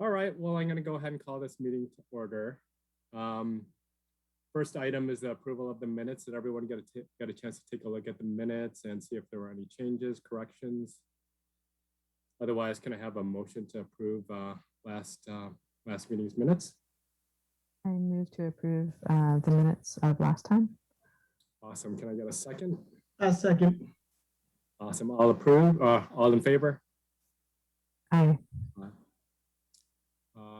All right, well, I'm going to go ahead and call this meeting to order. First item is the approval of the minutes. Did everyone get a chance to take a look at the minutes and see if there were any changes, corrections? Otherwise, can I have a motion to approve last meeting's minutes? I move to approve the minutes of last time. Awesome. Can I get a second? A second. Awesome. All approve? All in favor? Aye.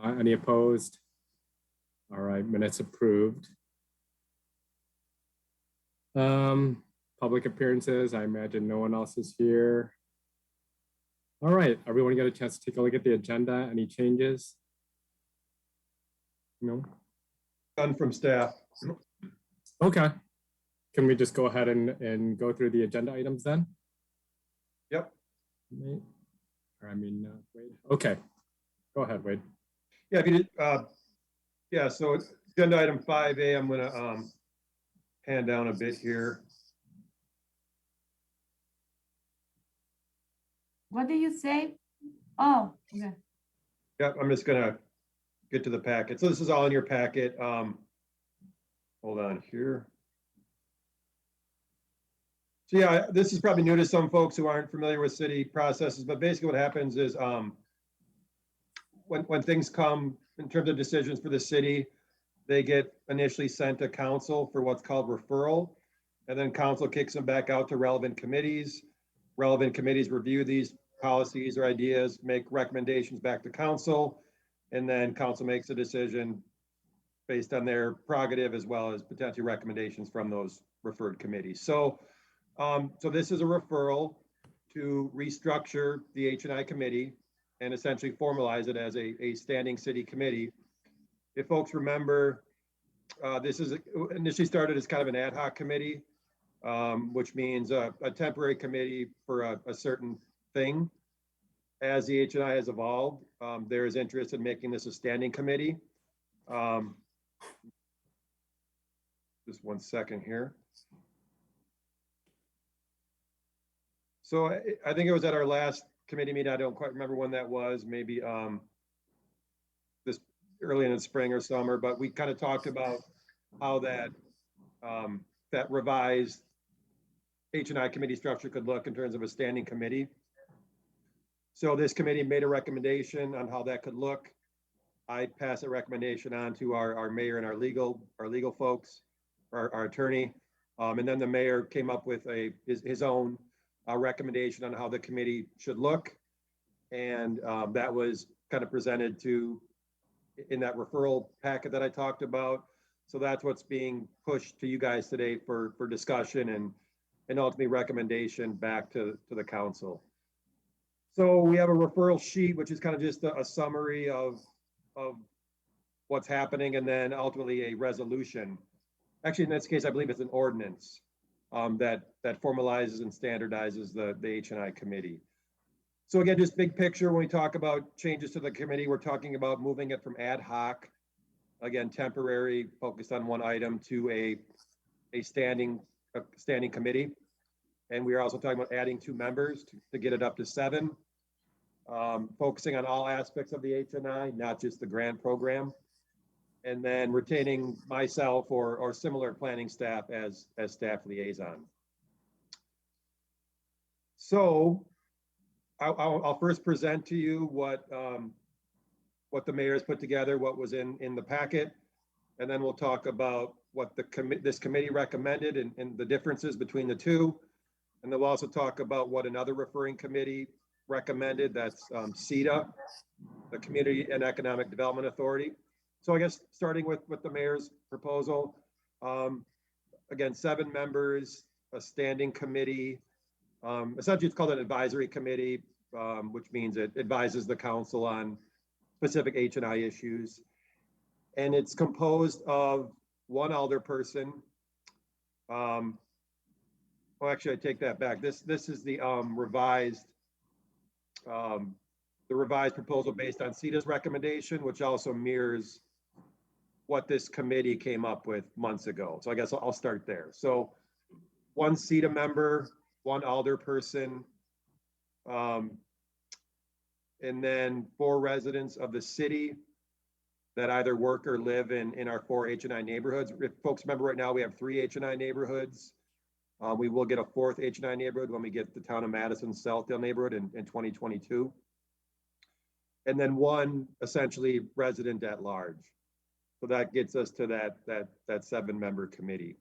Any opposed? All right, minutes approved. Public appearances, I imagine no one else is here. All right, everyone get a chance to take a look at the agenda. Any changes? No? None from staff. Okay. Can we just go ahead and go through the agenda items then? Yep. Wade. Okay. Go ahead, Wade. Yeah, if you did, yeah, so agenda item 5A, I'm gonna hand down a bit here. What did you say? Oh, yeah. Yep, I'm just gonna get to the packet. So this is all in your packet. Hold on here. So yeah, this is probably new to some folks who aren't familiar with city processes, but basically what happens is when things come in terms of decisions for the city, they get initially sent to council for what's called referral, and then council kicks them back out to relevant committees. Relevant committees review these policies or ideas, make recommendations back to council, and then council makes a decision based on their prerogative as well as potential recommendations from those referred committees. So this is a referral to restructure the H&I committee and essentially formalize it as a standing city committee. If folks remember, this is initially started as kind of an ad hoc committee, which means a temporary committee for a certain thing. As the H&I has evolved, there is interest in making this a standing committee. Just one second here. So I think it was at our last committee meeting. I don't quite remember when that was, maybe this early in the spring or summer, but we kind of talked about how that that revised H&I committee structure could look in terms of a standing committee. So this committee made a recommendation on how that could look. I passed a recommendation on to our mayor and our legal folks, our attorney, and then the mayor came up with his own recommendation on how the committee should look, and that was kind of presented in that referral packet that I talked about. So that's what's being pushed to you guys today for discussion and ultimately recommendation back to the council. So we have a referral sheet, which is kind of just a summary of what's happening, and then ultimately a resolution. Actually, in this case, I believe it's an ordinance that formalizes and standardizes the H&I committee. So again, just big picture, when we talk about changes to the committee, we're talking about moving it from ad hoc, again, temporary, focused on one item, to a standing committee. And we are also talking about adding 2 members to get it up to 7, focusing on all aspects of the H&I, not just the grant program. And then retaining myself or similar planning staff as staff liaison. So I'll first present to you what the mayor has put together, what was in the packet, and then we'll talk about what this committee recommended and the differences between the two. And then we'll also talk about what another referring committee recommended, that's CEDA, the Community and Economic Development Authority. So I guess starting with the mayor's proposal, again, 7 members, a standing committee. Essentially, it's called an advisory committee, which means it advises the council on specific H&I issues. And it's composed of 1 alder person. Well, actually, I take that back. This is the revised proposal based on CEDA's recommendation, which also mirrors what this committee came up with months ago. So I guess I'll start there. So 1 CEDA member, 1 alder person, and then 4 residents of the city that either work or live in our 4 H&I neighborhoods. If folks remember, right now we have 3 H&I neighborhoods. We will get a 4th H&I neighborhood when we get the town of Madison Southdale neighborhood in 2022. And then 1 essentially resident at large. So that gets us to that 7-member committee.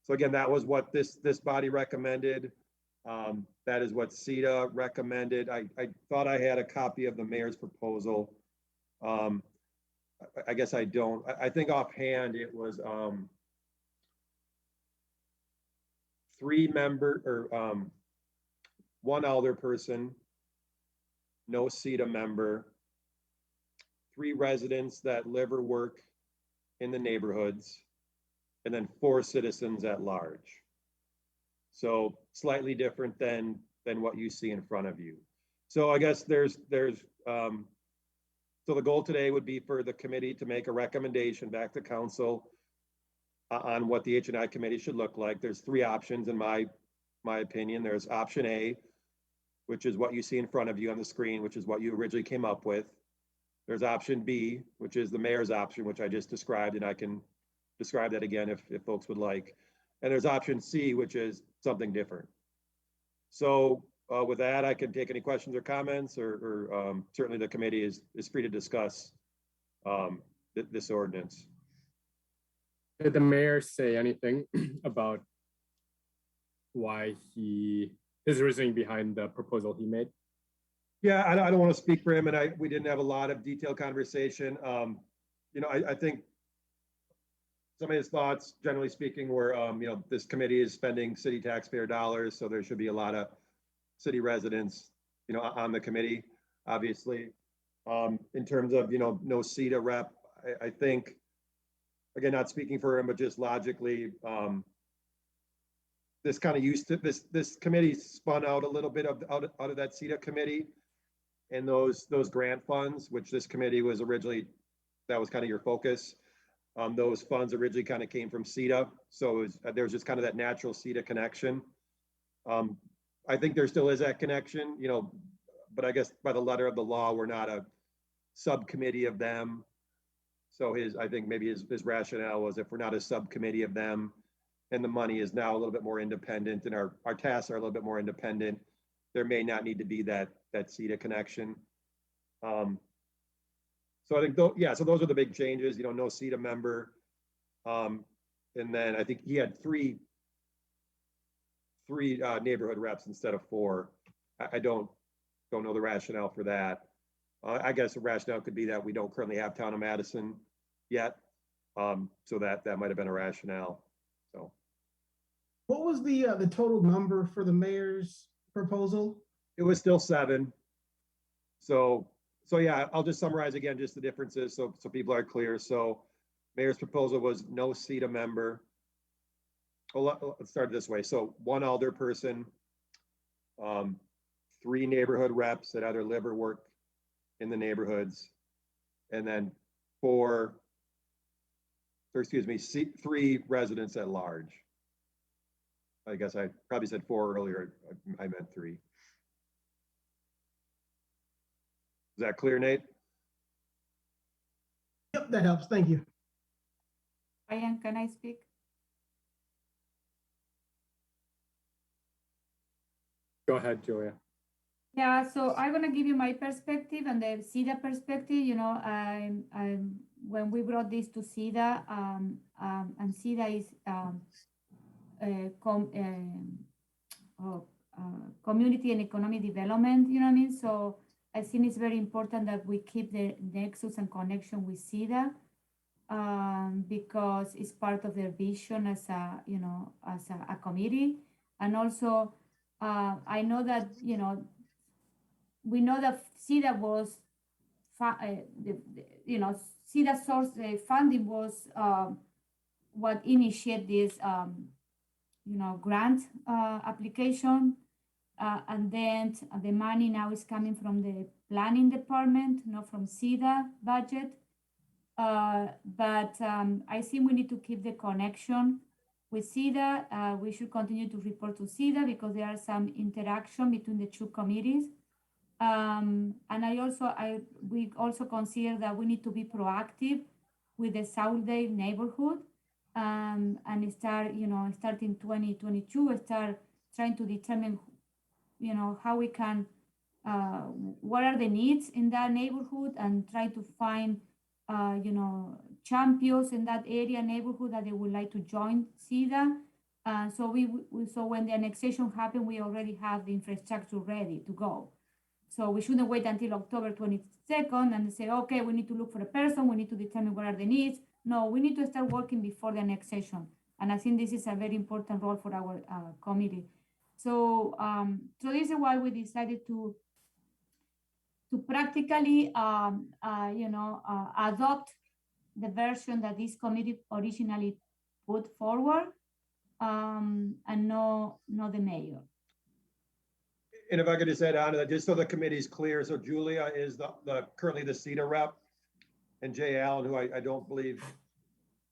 So again, that was what this body recommended. That is what CETA recommended. I thought I had a copy of the mayor's proposal. I guess I don't. I think offhand it was 3 member or 1 alder person, no CETA member, 3 residents that live or work in the neighborhoods, and then 4 citizens at large. So slightly different than what you see in front of you. So I guess so the goal today would be for the committee to make a recommendation back to council on what the H&I committee should look like. There's 3 options in my opinion. There's option A, which is what you see in front of you on the screen, which is what you originally came up with. There's option B, which is the mayor's option, which I just described, and I can describe that again if folks would like. And there's option C, which is something different. So with that, I can take any questions or comments, or certainly the committee is free to discuss this ordinance. Did the mayor say anything about why his reasoning behind the proposal he made? Yeah, I don't want to speak for him, and we didn't have a lot of detailed conversation. You know, I think some of his thoughts, generally speaking, were, you know, this committee is spending city taxpayer dollars, so there should be a lot of city residents, you know, on the committee, obviously. In terms of, you know, no CETA rep, I think, again, not speaking for him, but just logically, this kind of used to, this committee spun out a little bit out of that CETA committee and those grant funds, which this committee was originally, that was kind of your focus. Those funds originally kind of came from CETA. So there was just kind of that natural CETA connection. I think there still is that connection, you know, but I guess by the letter of the law, we're not a subcommittee of them. So I think maybe his rationale was, if we're not a subcommittee of them and the money is now a little bit more independent and our tasks are a little bit more independent, there may not need to be that CETA connection. So I think, so those are the big changes, you know, no CETA member. And then I think he had three neighborhood reps instead of 4. I don't know the rationale for that. I guess the rationale could be that we don't currently have town of Madison yet. So that might have been a rationale. So what was the total number for the mayor's proposal? it was still 7. So yeah, I'll just summarize again, just the differences so people are clear. So mayor's proposal was no CETA member. Well, let's start this way. So 1 alder person, 3 neighborhood reps that either live or work in the neighborhoods, and then 3 residents at large. I guess I probably said 4 earlier. I meant 3. Is that clear, Nate? Yep, that helps. Thank you. Ryan, can I speak? Go ahead, Julia. Yeah, so I'm gonna give you my perspective and the CETA perspective. You know, when we brought this to CETA, and CETA is community and economic development. You know what I mean? So I think it's very important that we keep the nexus and connection with CETA, because it's part of their vision as a committee, and also. I know that, you know, we know that CETA was, CETA source funding was what initiated this, grant application. And then the money now is coming from the planning department, not from CETA budget. But I think we need to keep the connection with CETA. We should continue to report to CETA because there are some interaction between the 2 committees. And we also consider that we need to be proactive with the Southdale neighborhood, and starting 2022, start trying to determine, how we can, what are the needs in that neighborhood, and try to find, champions in that area neighborhood that they would like to join CEDA. So when the annexation happened, we already have the infrastructure ready to go. So we shouldn't wait until October 22nd and say, okay, we need to look for a person, we need to determine what are the needs. No, we need to start working before the annexation. And I think this is a very important role for our committee. So this is why we decided to practically, adopt the version that this committee originally put forward, and no the mayor. And if I could just add on to that, just so the committee's clear, so Julia is currently the CEDA rep, and Jay Allen, who I don't believe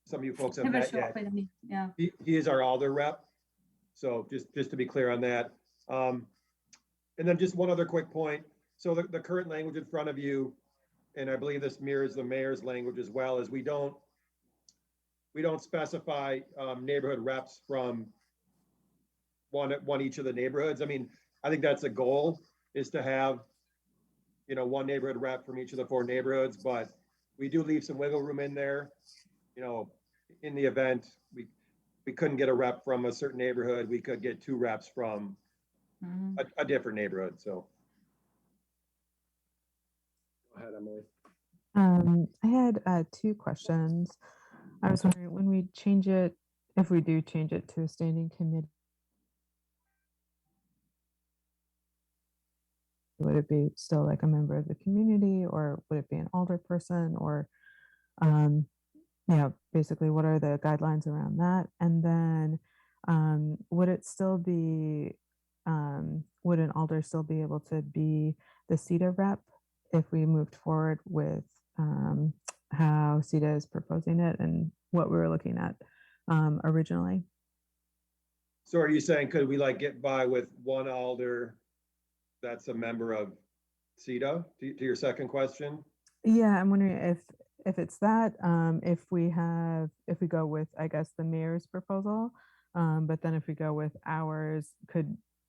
some of you folks have Never met show yet. up with me. Yeah. He is our Alder rep. So just to be clear on that. And then just one other quick point. So the current language in front of you, and I believe this mirrors the mayor's language as well, is we don't specify neighborhood reps from one each of the neighborhoods. I mean, I think that's a goal, is to have, one neighborhood rep from each of the 4 neighborhoods, but we do leave some wiggle room in there. In the event we couldn't get a rep from a certain neighborhood, we could get 2 reps from a different neighborhood. So. Go ahead, Emily. I had 2 questions. I was wondering, when we change it, if we do change it to a standing committee, would it be still like a member of the community, or would it be an alder person, or basically what are the guidelines around that? And then would it still be, would an alder still be able to be the CEDA rep if we moved forward with how CEDA is proposing it and what we were looking at originally? So are you saying, could we get by with one alder that's a member of CEDA, to your second question? Yeah, I'm wondering if it's that, if we go with, I guess, the mayor's proposal, but then if we go with ours,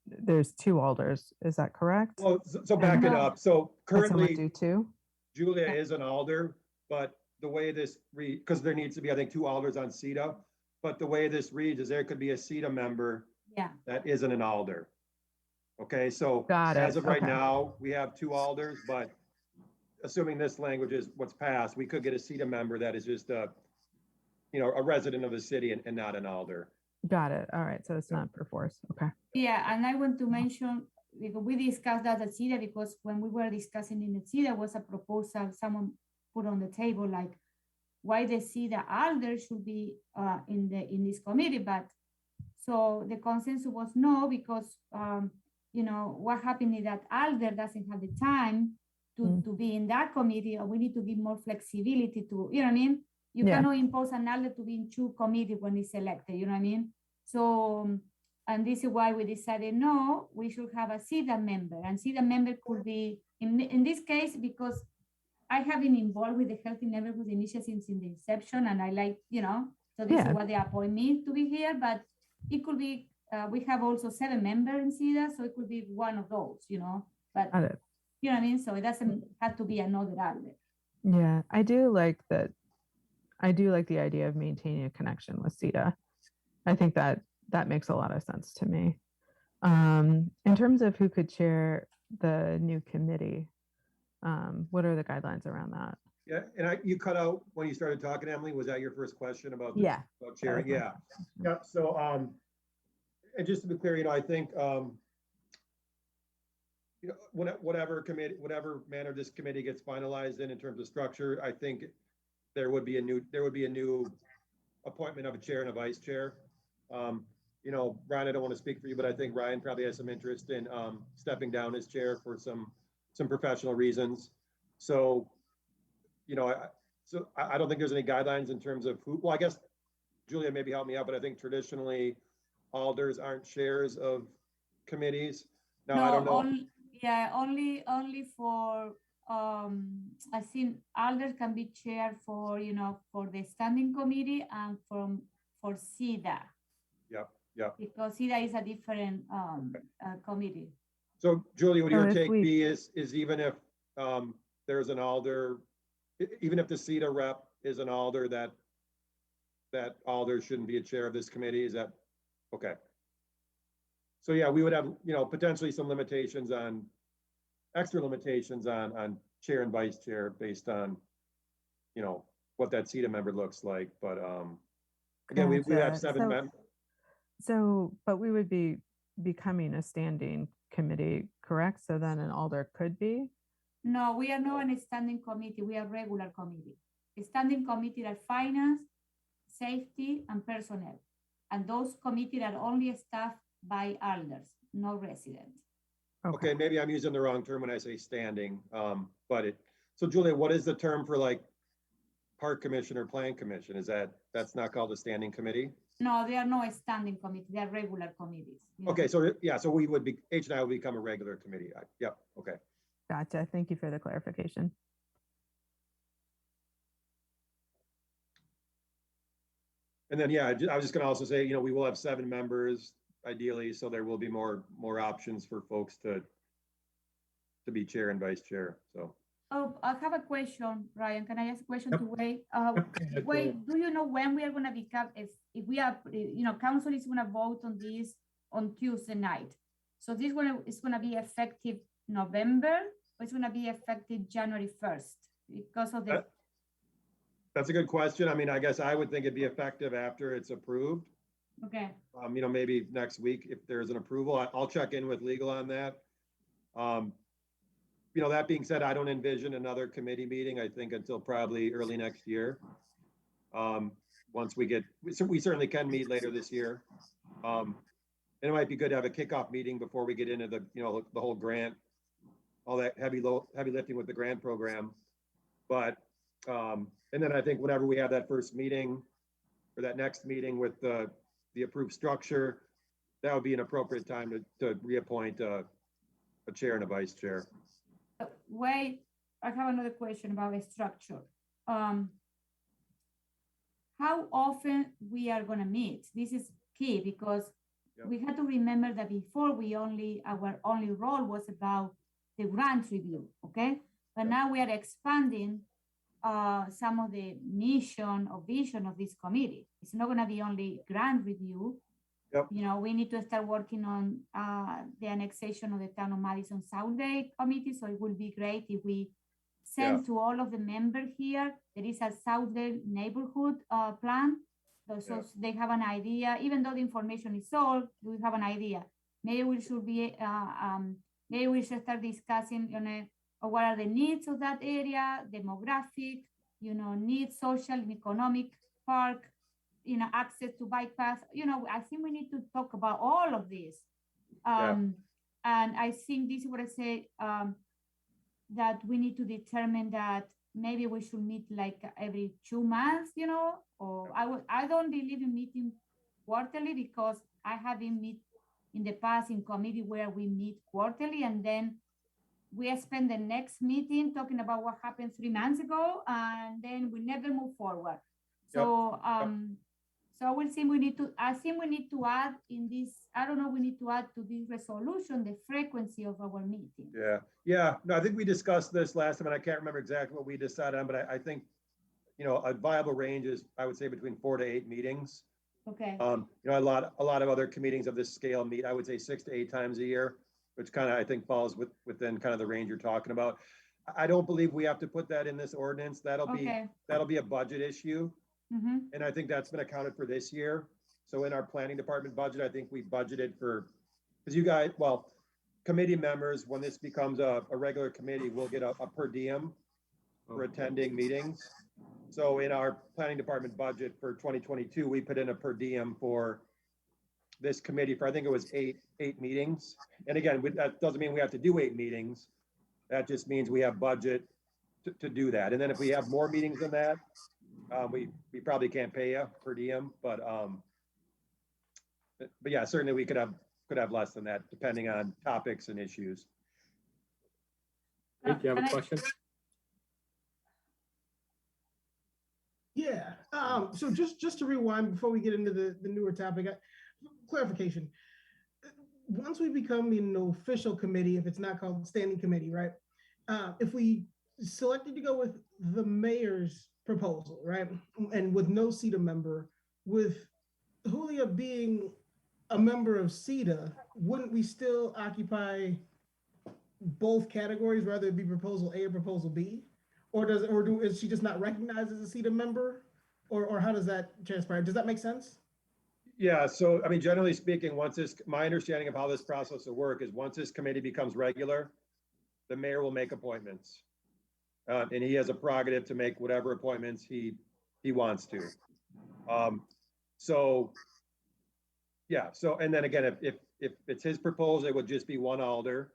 there's 2 alders, is that correct? Well, so back it up. So currently, do 2? Julia is an alder, but the way this because there needs to be, I think, 2 alders on CEDA, but the way this reads is there could be a CEDA member that isn't an alder. Okay, so as of right now, we have 2 alders, but assuming this language is what's passed, we could get a CEDA member that is just a resident of the city and not an alder. Got it. All right, so it's not per force. Okay. Yeah, and I want to mention, because we discussed that at CEDA, because when we were discussing in the CEDA was a proposal someone put on the table, like why the CEDA alder should be in this committee, but so the consensus was no, because what happened is that alder doesn't have the time to be in that committee, or we need to give more flexibility to, you know what I mean? You cannot impose an alder to be in 2 committees when it's elected, you know what I mean? So, and this is why we decided, no, we should have a CEDA member, and CEDA member could be, in this case, because I have been involved with the Healthy Neighborhood Initiative since the inception, and I like, so this is what they appoint me to be here, but it could be, we have also 7 members in CEDA, so it could be one of those, but you know what I mean? So it doesn't have to be another alder. Yeah, I do like that. I do like the idea of maintaining a connection with CEDA. I think that makes a lot of sense to me. In terms of who could chair the new committee, what are the guidelines around that? Yeah, and you cut out when you started talking, Emily. Was that your first question about about chairing? Yeah. So, and just to be clear, I think, whatever manner this committee gets finalized in terms of structure, I think there would be a new appointment of a chair and a vice chair. Ryan, I don't want to speak for you, but I think Ryan probably has some interest in stepping down as chair for some professional reasons. So, I don't think there's any guidelines in terms of who. Well, I guess Julia maybe help me out, but I think traditionally alders aren't chairs of committees. Now, I don't know. Yeah, only for, I think Alder can be chaired for, for the standing committee and for SIDA, Yep, yep. because SIDA is a different, committee. So Julie, would So your if take we- be is even if there's an Alder, even if the CETA rep is an Alder, that Alder shouldn't be a chair of this committee? Is that, okay? So yeah, we would have, potentially some limitations on, extra limitations on chair and vice chair based on, what that CETA member looks like, but again, we have Gotcha. 7 members. So, but we would be becoming a standing committee, correct? So then an alder could be? No, we are not a standing committee, we are regular committee. A standing committee are finance, safety, and personnel. And those committees are only staffed by Alders, no residents. Okay, maybe I'm using the wrong term when I say standing, so Julia, what is the term for like park commission or plan commission? That's not called a standing committee? No, they are not a standing committee, they are regular committees. Okay, so yeah, so we would be, H and I would become a regular committee. Yep, okay. Gotcha. Thank you for the clarification. And then, yeah, I was just gonna also say, we will have 7 members ideally, so there will be more options for folks to be chair and vice chair, so. Oh, I have a question, Ryan. Can I ask a question Yep. to Wade? Yep. Wade, do you know when we are gonna become, if we are, council is gonna vote on this on Tuesday night? So this one is gonna be effective November, or it's gonna be effective January 1st? Because of the, That's a good question. I mean, I guess I would think it'd be effective after it's approved. okay, Maybe next week if there's an approval. I'll check in with legal on that. That being said, I don't envision another committee meeting, I think, until probably early next year. Once we certainly can meet later this year. And it might be good to have a kickoff meeting before we get into the, the whole grant, all that heavy lifting with the grant program. But, and then I think whenever we have that first meeting or that next meeting with the approved structure, that would be an appropriate time to reappoint a chair and a vice chair. Wade, I have another question about the structure. How often we are gonna meet? This is key because Yep. we had to remember that before our only role was about the grant review, okay? But Yep. now we are expanding some of the mission or vision of this committee. It's not gonna be only grant review. Yep. We need to start working on the annexation of the town of Madison South Day committee. So it will be great if we send to all of the members here, there is a South Day neighborhood plan. So they have an idea, even though the information is sold, we have an idea. Maybe we should be, maybe we should start discussing, what are the needs of that area, demographic, needs, social and economic, park, access to bike paths. I think we need to talk about all of this. And I think this is what I say, that we need to determine that maybe we should meet like every 2 months, or I don't believe in meeting quarterly because I have been meet in the past in committee where we meet quarterly and then we spend the next meeting talking about what happened 3 months ago and then we never move forward. So, so we'll see, I think we need to add in this, I don't know, we need to add to this resolution, the frequency of our meeting. Yeah. No, I think we discussed this last time and I can't remember exactly what we decided on, but I think, a viable range is, I would say between 4 to 8 meetings. Okay. A lot of other committees of this scale meet, I would say 6 to 8 times a year, which kind of, I think falls within kind of the range you're talking about. I don't believe we have to put that in this ordinance. That'll be a budget issue. Mm-hmm. And I think that's been accounted for this year. So in our planning department budget, I think we budgeted for, because you guys, committee members, when this becomes a regular committee, will get a per diem for attending meetings. So in our planning department budget for 2022, we put in a per diem for this committee for, I think it was eight meetings. And again, that doesn't mean we have to do 8 meetings. That just means we have budget to do that. And then if we have more meetings than that, we probably can't pay you per diem, but yeah, certainly we could have less than that depending on topics and issues. Nate, do you have Can a I- question? Yeah, so just to rewind before we get into the newer topic, clarification. Once we become an official committee, if it's not called standing committee, right? If we selected to go with the mayor's proposal, right? And with no CETA member, with Julia being a member of CETA, wouldn't we still occupy both categories, whether it be proposal A or proposal B? Or is she just not recognized as a CETA member? Or how does that transpire? Does that make sense? Yeah, so I mean, generally speaking, my understanding of how this process will work is once this committee becomes regular, the mayor will make appointments. And he has a prerogative to make whatever appointments he wants to. So, yeah, so, and then again, if it's his proposal, it would just be one alder.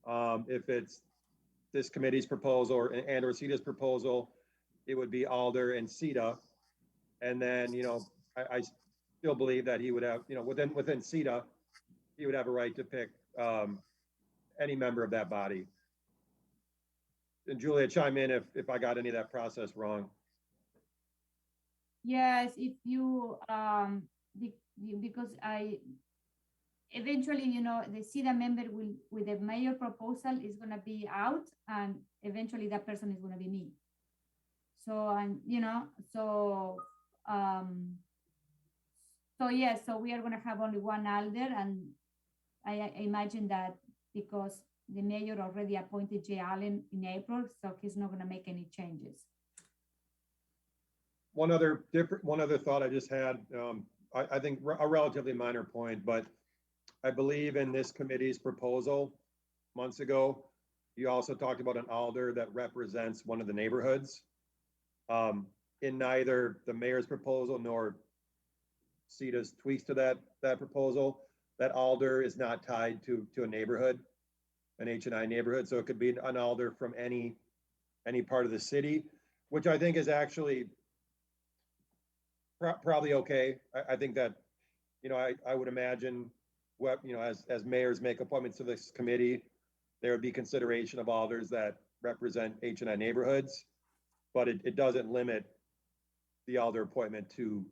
If it's this committee's proposal or CETA's proposal, it would be alder and CETA. And then, I still believe that he would have, within CETA, he would have a right to pick any member of that body. And Julia, chime in if I got any of that process wrong. Yes, if you, because eventually, the CETA member will, with the mayor proposal, is gonna be out, and eventually that person is gonna be me. So, and, so yes, so we are gonna have only one alder, and I imagine that because the mayor already appointed Jay Allen in April, so he's not gonna make any changes. One other thought I just had, I think a relatively minor point, but I believe in this committee's proposal months ago, you also talked about an alder that represents one of the neighborhoods. In neither the mayor's proposal nor CETA's tweaks to that proposal, that alder is not tied to a neighborhood, an H&I neighborhood. So it could be an alder from any part of the city, which I think is actually probably okay. I think that, I would imagine what, as mayors make appointments to this committee, there would be consideration of alders that represent H&I neighborhoods, but it doesn't limit the alder appointment to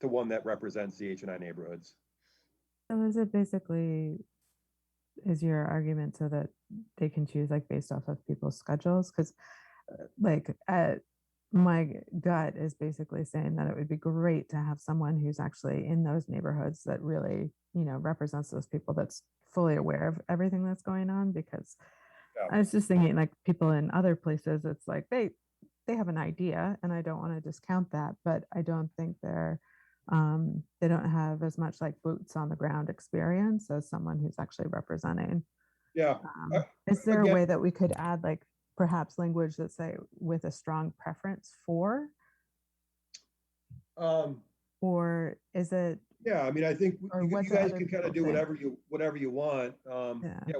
one that represents the H&I neighborhoods. So is it basically, is your argument so that they can choose like based off of people's schedules? Because my gut is basically saying that it would be great to have someone who's actually in those neighborhoods that really, represents those people, that's fully aware of everything that's going on. Because I was just thinking, like, people in other places, it's like they have an idea, and I don't want to discount that, but I don't think they don't have as much like boots on the ground experience as someone who's actually representing. Yeah. Is there again, a way that we could add like perhaps language that say with a strong preference for, or is it? Yeah, I mean, I think Or you what do guys other can kind of do people think? whatever you want. Yeah.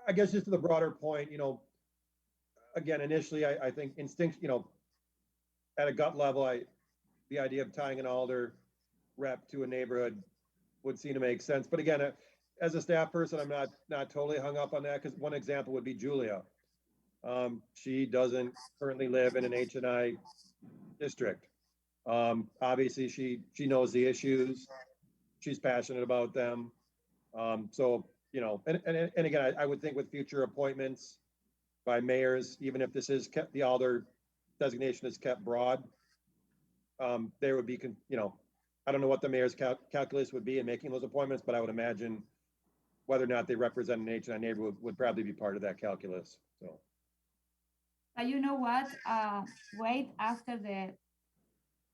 I guess just to the broader point, again, initially, I think instinct, at a gut level, the idea of tying an alder rep to a neighborhood would seem to make sense. But again, as a staff person, I'm not totally hung up on that, because one example would be Julia. She doesn't currently live in an H&I district. Obviously, she knows the issues. She's passionate about them. So, and again, I would think with future appointments by mayors, even if this is kept, the alder designation is kept broad, there would be, I don't know what the mayor's calculus would be in making those appointments, but I would imagine whether or not they represent an H&I neighborhood would probably be part of that calculus. So. But you know what? Wait, after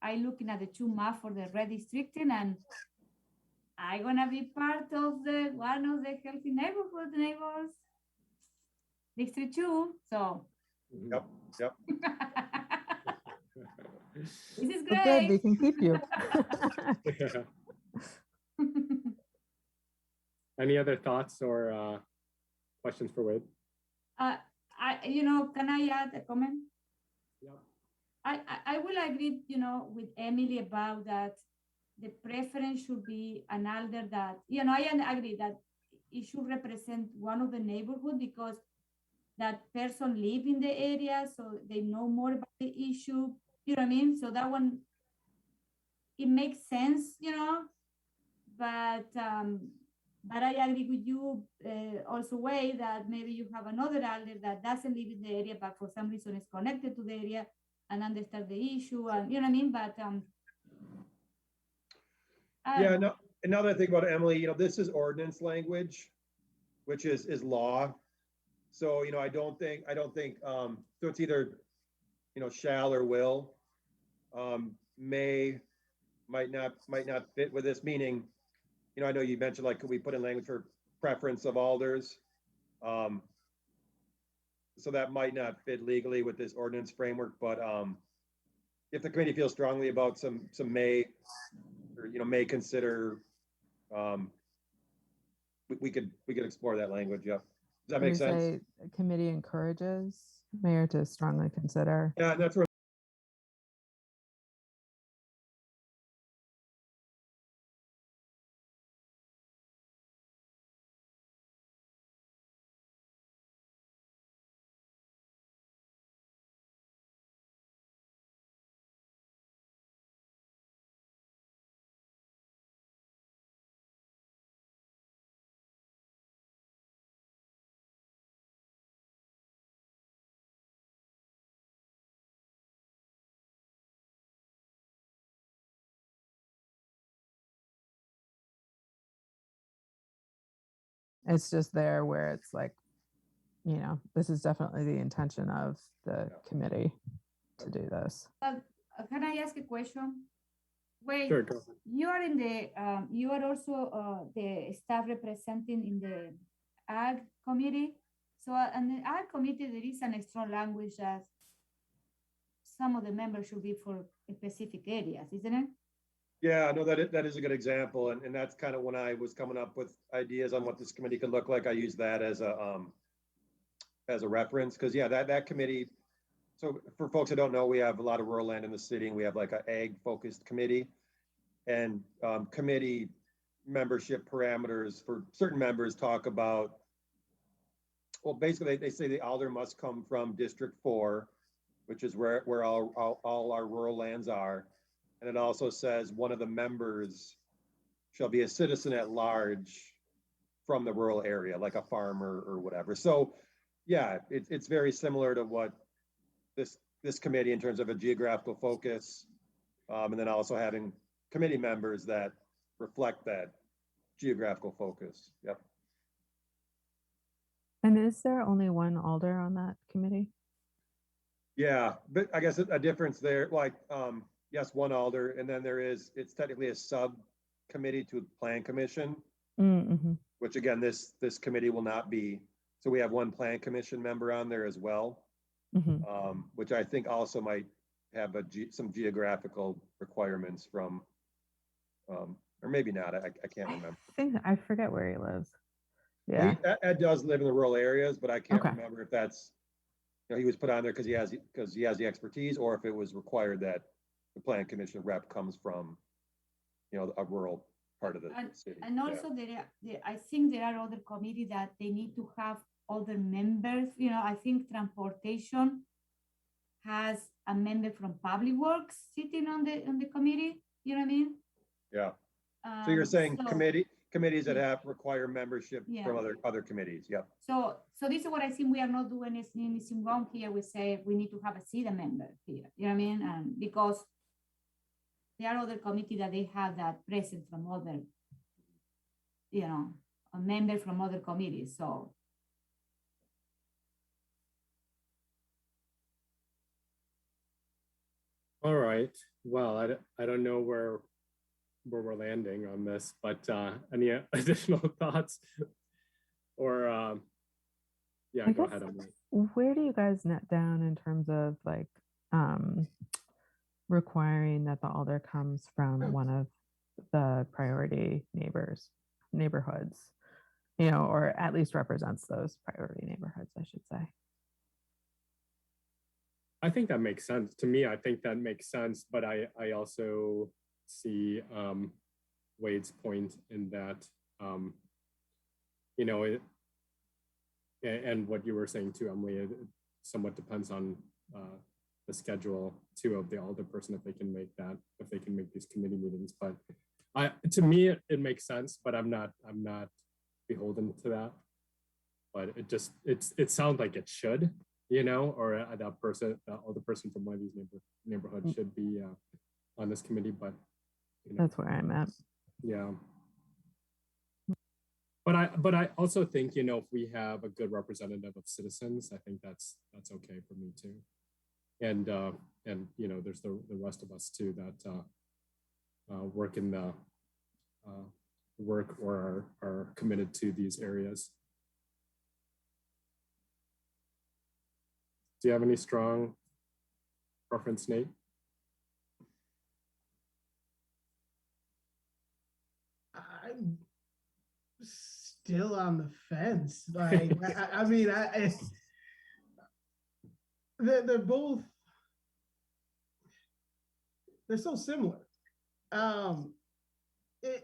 I looking at the two map for the redistricting, and I gonna be part of one of the healthy neighbors, District 2. So. Yep. This is Oh, good, we great. can keep you. Any other thoughts or questions for Wade? Can I add a comment? Yeah. I will agree, with Emily about that. The preference should be an alder that, I agree that it should represent one of the neighborhood, because that person live in the area, so they know more about the issue. You know what I mean? So that one, it makes sense, but I agree with you also way that maybe you have another elder that doesn't live in the area, but for some reason is connected to the area and understand the issue, and you know what I mean. But I Yeah, don't know. no, and now that I think about it, Emily, this is ordinance language, which is law. So, I don't think, so it's either, shall or will. May, might not fit with this, meaning, I know you mentioned, like, could we put in language for preference of alders? So that might not fit legally with this ordinance framework, but if the committee feels strongly about some may, or, may consider, we could explore that language, yeah. Does that When make we sense? say committee encourages mayor to strongly consider. Yeah, that's where. It's just there where it's like, this is definitely the intention of the committee to do this. Can I ask a question? Wait, Sure, go ahead. you are you are also the staff representing in the ag committee. So in the ag committee, there is an extra language that some of the members should be for specific areas, isn't it? Yeah, no, that is a good example. And that's kind of when I was coming up with ideas on what this committee could look like. I use that as a reference, because yeah, that committee. So for folks that don't know, we have a lot of rural land in the city, and we have like an ag focused committee, and committee membership parameters for certain members talk about, well, basically they say the alder must come from District 4, which is where all our rural lands are. And it also says one of the members shall be a citizen at large from the rural area, like a farmer or whatever. So yeah, it's very similar to what this committee in terms of a geographical focus, and then also having committee members that reflect that geographical focus. Yep. And is there only one alder on that committee? Yeah, but I guess a difference there, like, yes, one alder, and then it's technically a subcommittee to the plan commission, Mm-hmm. which again, this committee will not be. So we have one plan commission member on there as well, Mm-hmm. which I think also might have some geographical requirements from, or maybe not, I can't remember. I forget where he lives. Yeah. Ed does live in the rural areas, but I can't Okay. remember if that's, he was put on there because he has the expertise, or if it was required that the plan commission rep comes from, a rural part of the city. And also I think there are other committees that they need to have other members. I think transportation has a member from public works sitting on the committee. You know what I mean? Yeah. So you're saying committees that yeah. require membership Yeah. from other committees. Yeah. So this is what I think we are not doing anything wrong here. We say we need to have a CEDA member here. You know what I mean? And because there are other committees that they have that present from other, a member from other committees. So All right. Well, I don't know where we're landing on this, but any additional thoughts? Or yeah, go ahead, Emily. Where do you guys net down in terms of like requiring that the alder comes from one of the priority neighborhoods, or at least represents those priority neighborhoods, I should say? I think that makes sense. To me, I think that makes sense, but I also see Wade's point in that, And what you were saying too, Emily, it somewhat depends on the schedule too of the Alder person, if they can make that, if they can make these committee meetings. But to me, it makes sense, but I'm not beholden to that. But it sounds like it should, you know, or that person, the Alder person from one of these neighborhoods should be on this committee. But you know, That's where I'm at. yeah. But I also think, you know, if we have a good representative of citizens, I think that's okay for me too. And you know, there's the rest of us too that work in the work or are committed to these areas. Do you have any strong preference, Nate? I'm still on the fence. Like, I mean, they're both, they're so similar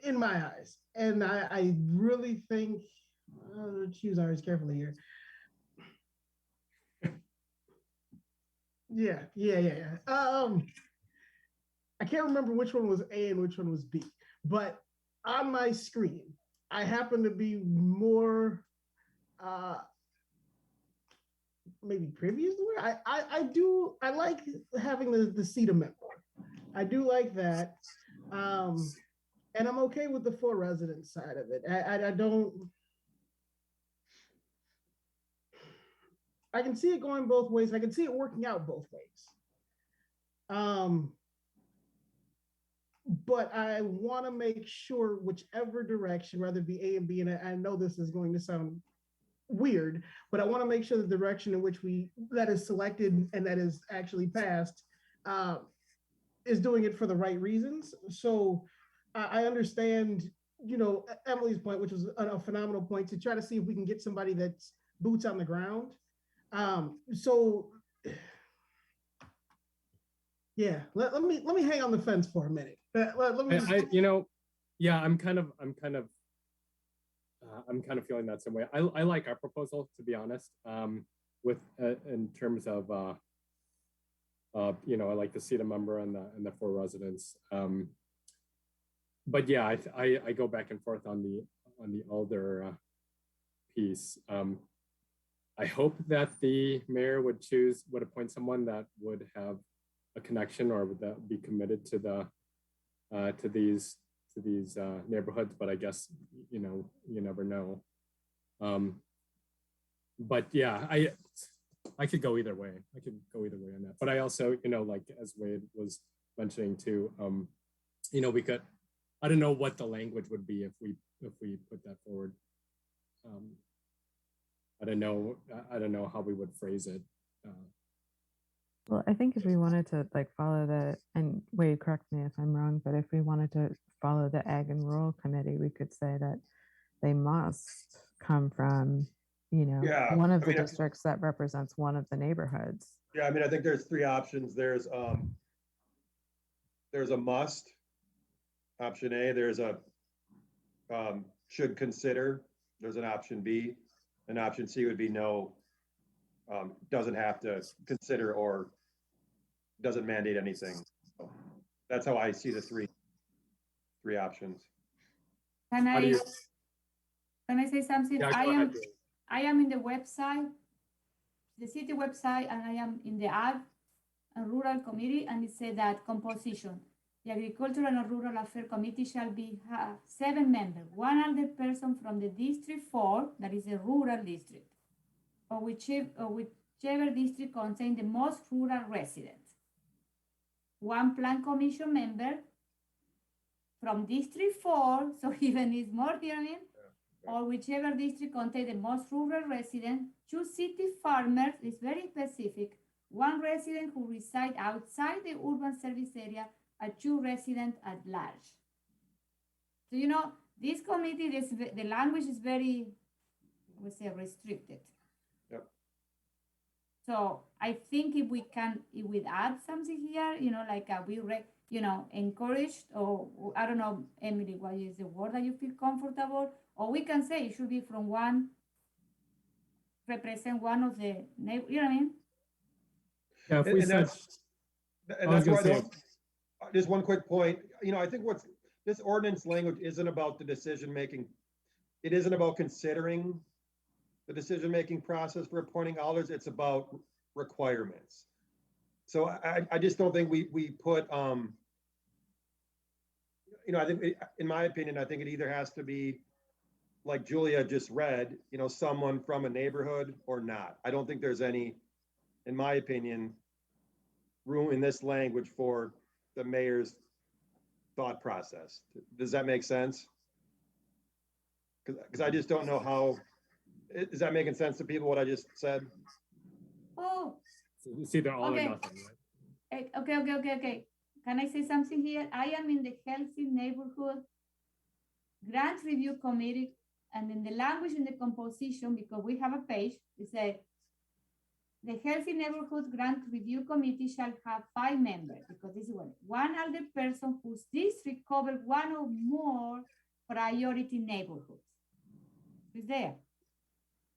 in my eyes. And I really think, choose ours carefully here. Yeah. I can't remember which one was A and which one was B, but on my screen, I happen to be more maybe previous to where I like having the seat amendment. I do like that. And I'm okay with the 4 residents side of it. I don't, I can see it going both ways. I can see it working out both ways. But I want to make sure whichever direction, whether it be A and B, and I know this is going to sound weird, but I want to make sure the direction in which that is selected and that is actually passed is doing it for the right reasons. So I understand, you know, Emily's point, which was a phenomenal point, to try to see if we can get somebody that's boots on the ground. So yeah, let me hang on the fence for a minute. Let me you know, yeah, I'm kind of feeling that same way. I like our proposal, to be honest, with in terms of you know, I like to see the member and the 4 residents. But yeah, I go back and forth on the Alder piece. I hope that the mayor would appoint someone that would have a connection or would that be committed to these neighborhoods. But I guess, you know, you never know. But yeah, I could go either way. I could go either way on that. But I also, you know, like as Wade was mentioning too, you know, I don't know what the language would be if we put that forward. I don't know how we would phrase it. Well, I think if we wanted to like follow and Wade, correct me if I'm wrong, but if we wanted to follow the Ag and Rural Committee, we could say that they must come from, you know, one of the districts that represents one of the neighborhoods. Yeah, I mean, I think there's 3 options. There's a must, option A. There's a should consider. There's an option B, and option C would be no, doesn't have to consider or doesn't mandate anything. So that's how I see the three options. Can I say something? Yeah, I am in the website, the city website, and I am in the Ag and Rural Committee, and it said that composition. The Agricultural and Rural Affairs Committee shall have 7 members, 1 Alder person from the District 4, that is a rural district, or whichever district contains the most rural residents. 1 Plan Commission member from District 4, so even is more hearing, or whichever district contains the most rural residents. 2 city farmers, is very specific, 1 resident who reside outside the urban service area, and 2 residents at large. So, you know, this committee, the language is very, I would say, restricted. Yep. So I think if we add something here, you know, like encouraged, or I don't know, Emily, what is the word that you feel comfortable? Or we can say it should be from 1 represent one of the neighbor, you know what I mean? Yeah, if we And said, and I was that's why, gonna say, just one quick point, I think this ordinance language isn't about the decision-making. It isn't about considering the decision-making process for appointing alders. It's about requirements. So I just don't think we put, I think, in my opinion, I think it either has to be, like Julia just read, someone from a neighborhood or not. I don't think there's any, in my opinion, room in this language for the mayor's thought process. Does that make sense? Because I just don't know how, is that making sense to people, what I just said? Oh, it's either all or Okay. nothing, right? okay. Can I say something here? I am in the Healthy Neighborhood Grant Review Committee, and in the language in the composition, because we have a page, it says, the Healthy Neighborhood Grant Review Committee shall have 5 members, because this is one other person whose district covers one or more priority neighborhoods. It's there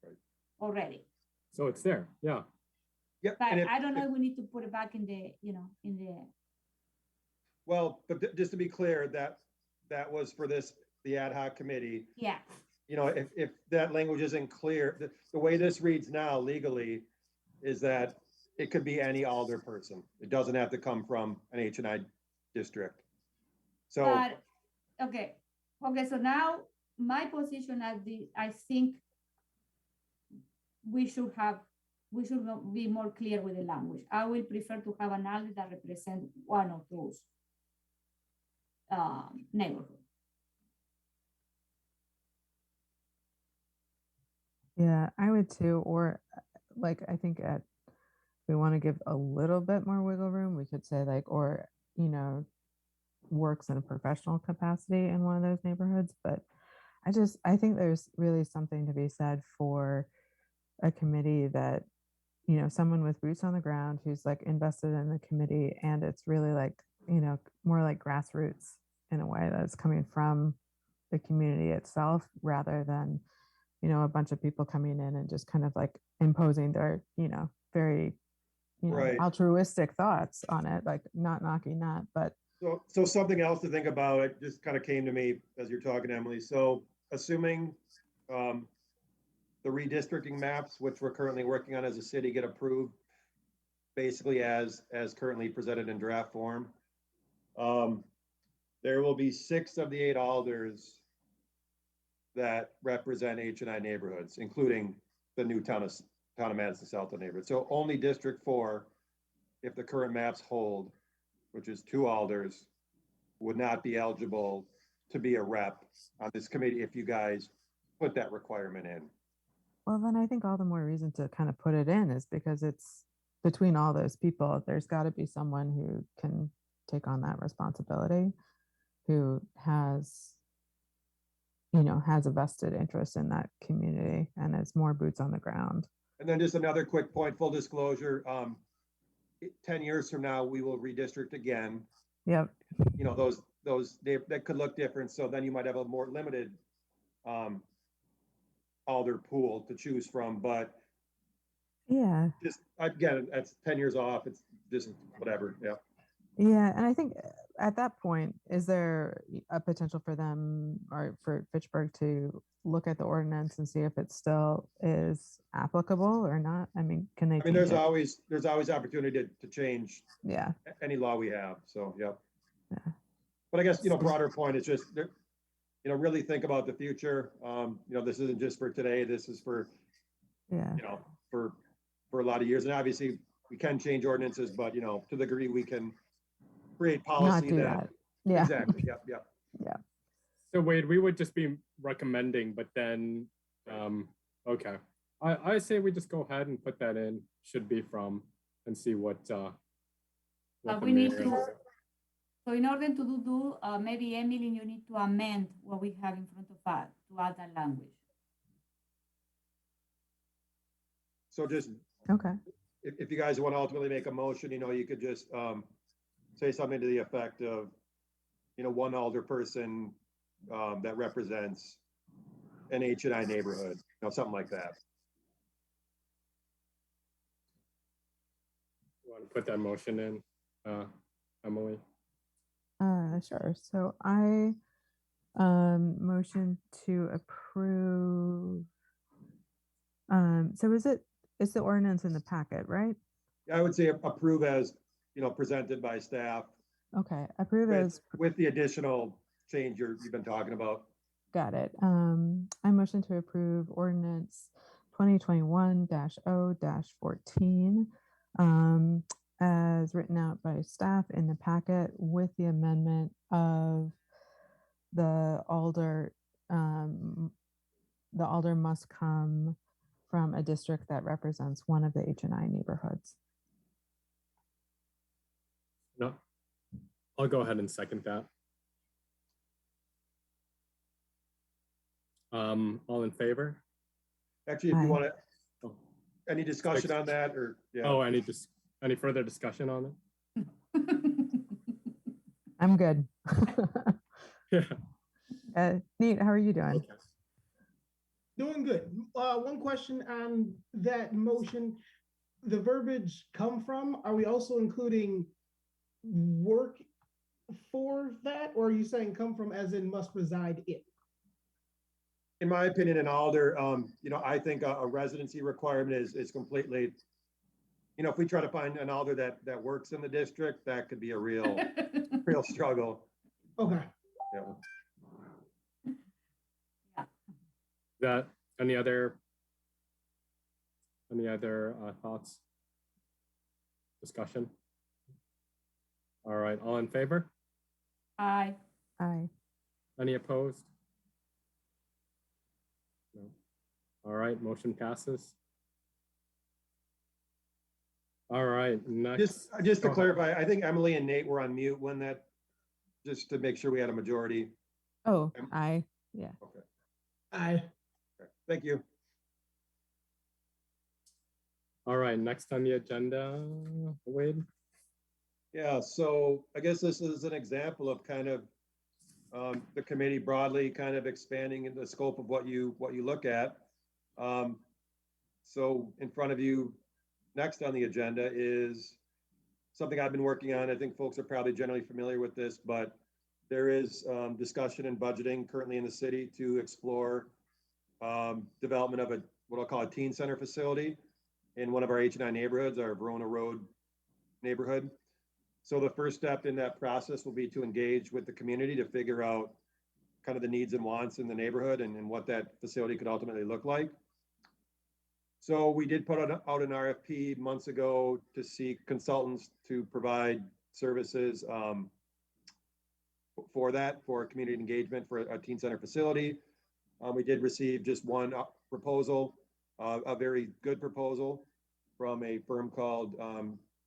Right. already. So it's there, yeah. Yeah. But I don't know if we need to put it back in the, in the. Well, but just to be clear, that was for the ad hoc committee. Yeah. If that language isn't clear, the way this reads now legally is that it could be any alder person. It doesn't have to come from an H&I district. So, But, okay, so now my position I think we should be more clear with the language. I will prefer to have an alder that represents one of those neighborhoods. Yeah, I would too. Or like, I think we want to give a little bit more wiggle room. We could say like, or, works in a professional capacity in one of those neighborhoods. But I think there's really something to be said for a committee that, someone with boots on the ground who's like invested in the committee, and it's really like, more like grassroots in a way that's coming from the community itself, rather than, a bunch of people coming in and just kind of like imposing their, very, Right. altruistic thoughts on it, like not knocking that, but. So something else to think about, it just kind of came to me as you're talking, Emily. So assuming the redistricting maps, which we're currently working on as a city, get approved, basically as currently presented in draft form, there will be 6 of the 8 alders that represent H&I neighborhoods, including the new town of Madison South neighborhood. So only District 4, if the current maps hold, which is 2 alders, would not be eligible to be a rep on this committee if you guys put that requirement in. Well, then I think all the more reason to kind of put it in is because it's between all those people, there's got to be someone who can take on that responsibility, who has, has a vested interest in that community and is more boots on the ground. And then just another quick point, full disclosure, 10 years from now, we will redistrict again. Yep. That could look different. So then you might have a more limited alder pool to choose from, but yeah, just again, that's 10 years off. It's just whatever. Yeah. Yeah. And I think at that point, is there a potential for them or for Fitchburg to look at the ordinance and see if it still is applicable or not? I mean, can they? There's always opportunity to change. Yeah. Any law we have. So, yeah. Yeah. But I guess, broader point is just, really think about the future. This isn't just for today. This is for, for a lot of years. And obviously we can change ordinances, but, to the degree we can create policy Not do that. Yeah. Exactly. Yep. Yeah. So Wade, we would just be recommending, but then, okay. I say we just go ahead and put that in, should be from, and see what we need to. So in order to do, maybe Emily, you need to amend what we have in front of us to add that language. So just, okay. If you guys want to ultimately make a motion, you could just say something to the effect of, one alder person that represents an H&I neighborhood, something like that. put that motion in, Emily? Sure. So I motion to approve. So it's the ordinance in the packet, right? I would say approve as, presented by staff Okay, approve as, with the additional change you've been talking about. got it. I motion to approve ordinance 2021-0-14 as written out by staff in the packet with the amendment of the alder must come from a district that represents one of the H&I neighborhoods. No, I'll go ahead and second that. All in favor? Actually, if Aye. you want to, Oh, any discussion on that or, yeah. oh, any further discussion on it? I'm good. Yeah. Nate, how are you doing? Okay. Doing good. One question on that motion, the verbiage come from, are we also including work for that? Or are you saying come from as in must reside in? In my opinion, in Alder, I think a residency requirement is completely, if we try to find an Alder that works in the district, that could be a real struggle. Okay. Yeah. That any other thoughts? Discussion? All right, all in favor? Aye. Aye. Any opposed? No. All right, motion passes. All right, next. Just to clarify, I think Emily and Nate were on mute when that, just to make sure we had a majority. Oh, aye. Yeah. Okay. Aye. Okay. Thank you. All right, next on the agenda, Wade. Yeah, so I guess this is an example of kind of the committee broadly kind of expanding in the scope of what you look at. So in front of you, next on the agenda is something I've been working on. I think folks are probably generally familiar with this, but there is discussion and budgeting currently in the city to explore development of what I'll call a teen center facility in one of our H&I neighborhoods, our Verona Road neighborhood. So the first step in that process will be to engage with the community to figure out kind of the needs and wants in the neighborhood and what that facility could ultimately look like. So we did put out an RFP months ago to seek consultants to provide services for community engagement for a teen center facility. We did receive just one proposal, a very good proposal from a firm called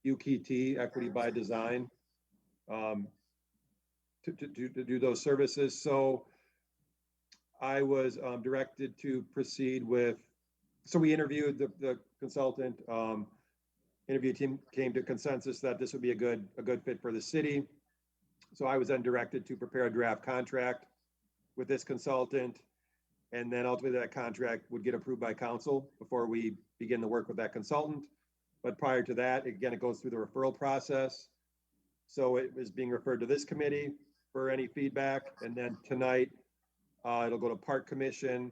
UKT, Equity by Design, to do those services. So I was directed to proceed with, so we interviewed the consultant, interview team came to consensus that this would be a good fit for the city. So I was then directed to prepare a draft contract with this consultant. And then ultimately that contract would get approved by council before we begin the work with that consultant. But prior to that, again, it goes through the referral process. So it was being referred to this committee for any feedback. And then tonight, it'll go to Park Commission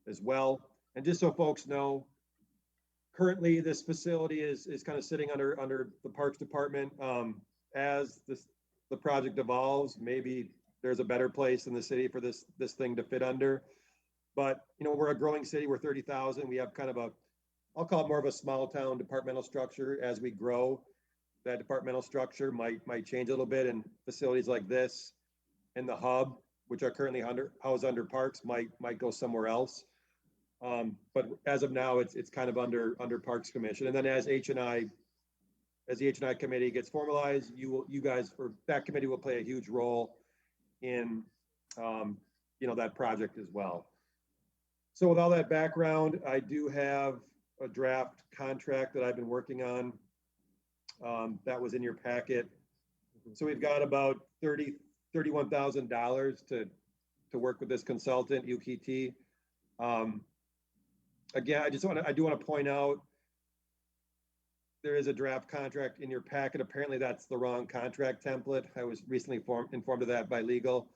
as well. And just so folks know, currently this facility is kind of sitting under the Parks Department. As the project evolves, maybe there's a better place in the city for this thing to fit under. But, we're a growing city, we're 30,000. We have kind of I'll call it more of a small town departmental structure. As we grow, that departmental structure might change a little bit, and facilities like this and the hub, which are currently housed under Parks, might go somewhere else. But as of now, it's kind of under Parks Commission. And then as the H&I committee gets formalized, you guys, or that committee, will play a huge role in that project as well. So with all that background, I do have a draft contract that I've been working on that was in your packet. So we've got about $31,000 to work with this consultant, UKT. Again, I do want to point out there is a draft contract in your packet. Apparently that's the wrong contract template. I was recently informed of that by legal.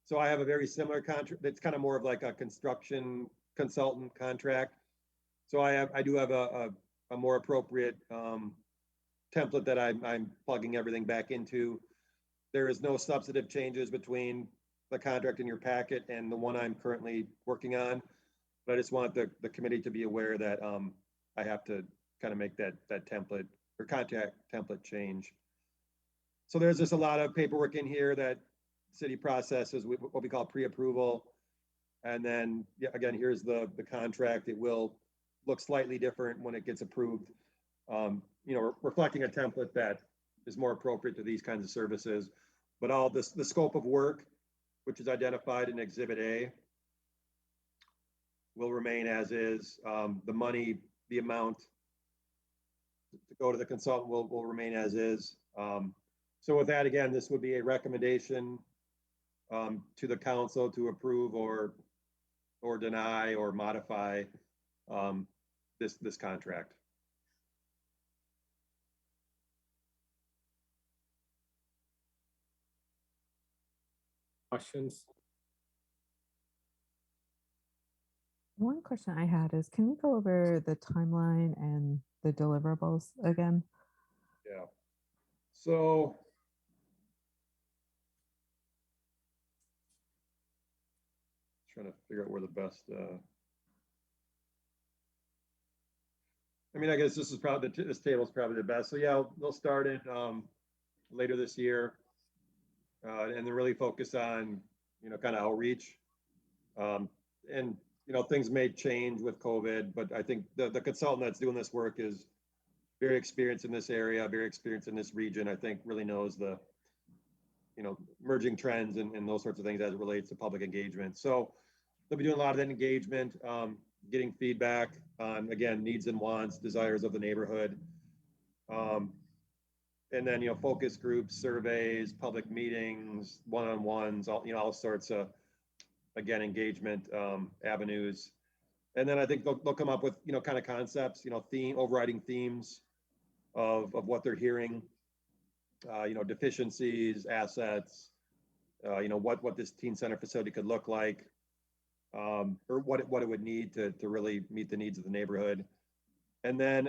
So I have a very similar contract. It's kind of more of like a construction consultant contract. So I do have a more appropriate template that I'm plugging everything back into. There is no substantive changes between the contract in your packet and the one I'm currently working on. But I just want the committee to be aware that I have to kind of make that template or contract template change. So there's just a lot of paperwork in here that city processes, what we call pre-approval. And then, yeah, again, here's the contract. It will look slightly different when it gets approved, reflecting a template that is more appropriate to these kinds of services. But all this, the scope of work, which is identified in Exhibit A, will remain as is. The money, the amount to go to the consultant will remain as is. So with that, again, this would be a recommendation to the council to approve or deny or modify this contract. Questions? One question I had is, can we go over the timeline and the deliverables again? Yeah. So trying to figure out where the best. I mean, I guess this is probably this table is probably the best. So yeah, they'll start it later this year, and then really focus on kind of outreach. And things may change with COVID, but I think the consultant that's doing this work is very experienced in this area, very experienced in this region. I think really knows the emerging trends and those sorts of things as it relates to public engagement. So they'll be doing a lot of that engagement, getting feedback on, again, needs and wants, desires of the neighborhood. And then, focus groups, surveys, public meetings, one-on-ones, all sorts of, again, engagement avenues. And then I think they'll come up with, kind of concepts, overriding themes of what they're hearing, deficiencies, assets, what this teen center facility could look like, or what it would need to really meet the needs of the neighborhood. And then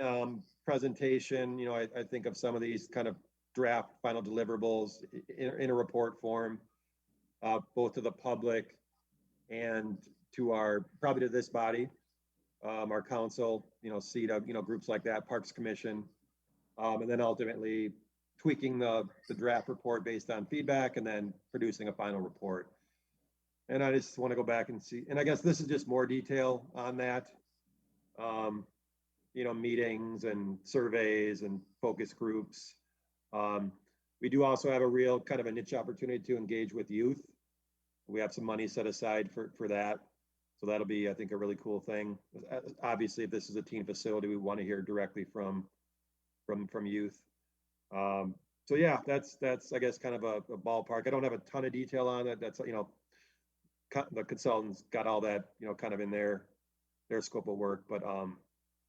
presentation, I think of some of these kind of draft final deliverables in a report form, both to the public and to probably to this body, our council, CETA, groups like that, Parks Commission, and then ultimately tweaking the draft report based on feedback and then producing a final report. And I just want to go back and see, and I guess this is just more detail on that, meetings and surveys and focus groups. We do also have a real kind of a niche opportunity to engage with youth. We have some money set aside for that. So that'll be, I think, a really cool thing. Obviously, if this is a teen facility, we want to hear directly from youth. So yeah, that's I guess kind of a ballpark. I don't have a ton of detail on it. That's the consultants got all that kind of in their scope of work. But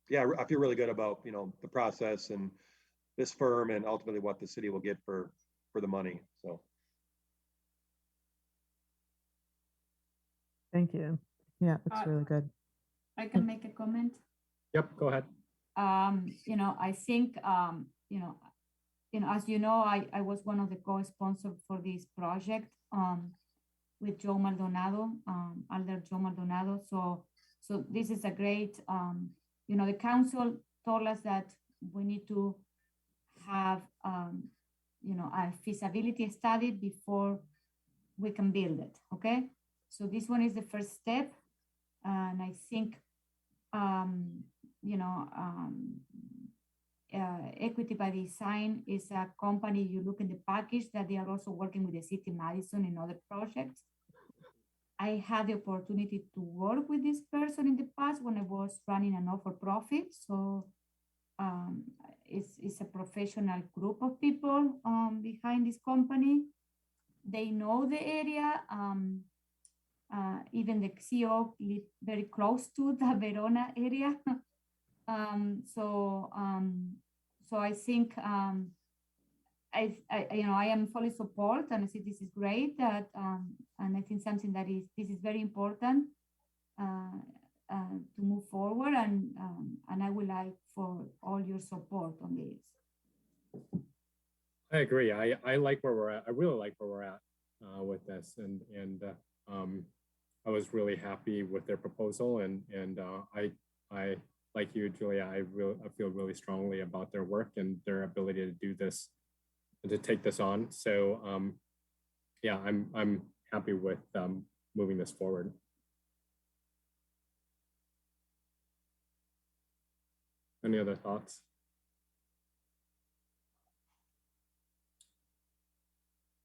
yeah, I feel really good about the process and this firm and ultimately what the city will get for the money. So Thank you. Yeah, it's really good. I can make a comment. Yep, go ahead. I think, as you know, I was one of the co-sponsors for this project with Joe Maldonado, Alder Joe Maldonado. So this is a great, the council told us that we need to have, a feasibility study before we can build it, okay? So this one is the first step. And I think, Equity by Design is a company, you look in the package that they are also working with the city of Madison in other projects. I had the opportunity to work with this person in the past when I was running a not-for-profit. So it's a professional group of people behind this company. They know the area. Even the CEO live very close to the Verona area. So so I think I am fully support, and I think this is great. That and I think something that this is very important to move forward, and I would like for all your support on this. I agree. I like where we're at. I really like where we're at with this, and I was really happy with their proposal, and I like you, Julia. I feel really strongly about their work and their ability to do this and to take this on. So yeah, I'm happy with moving this forward. Any other thoughts?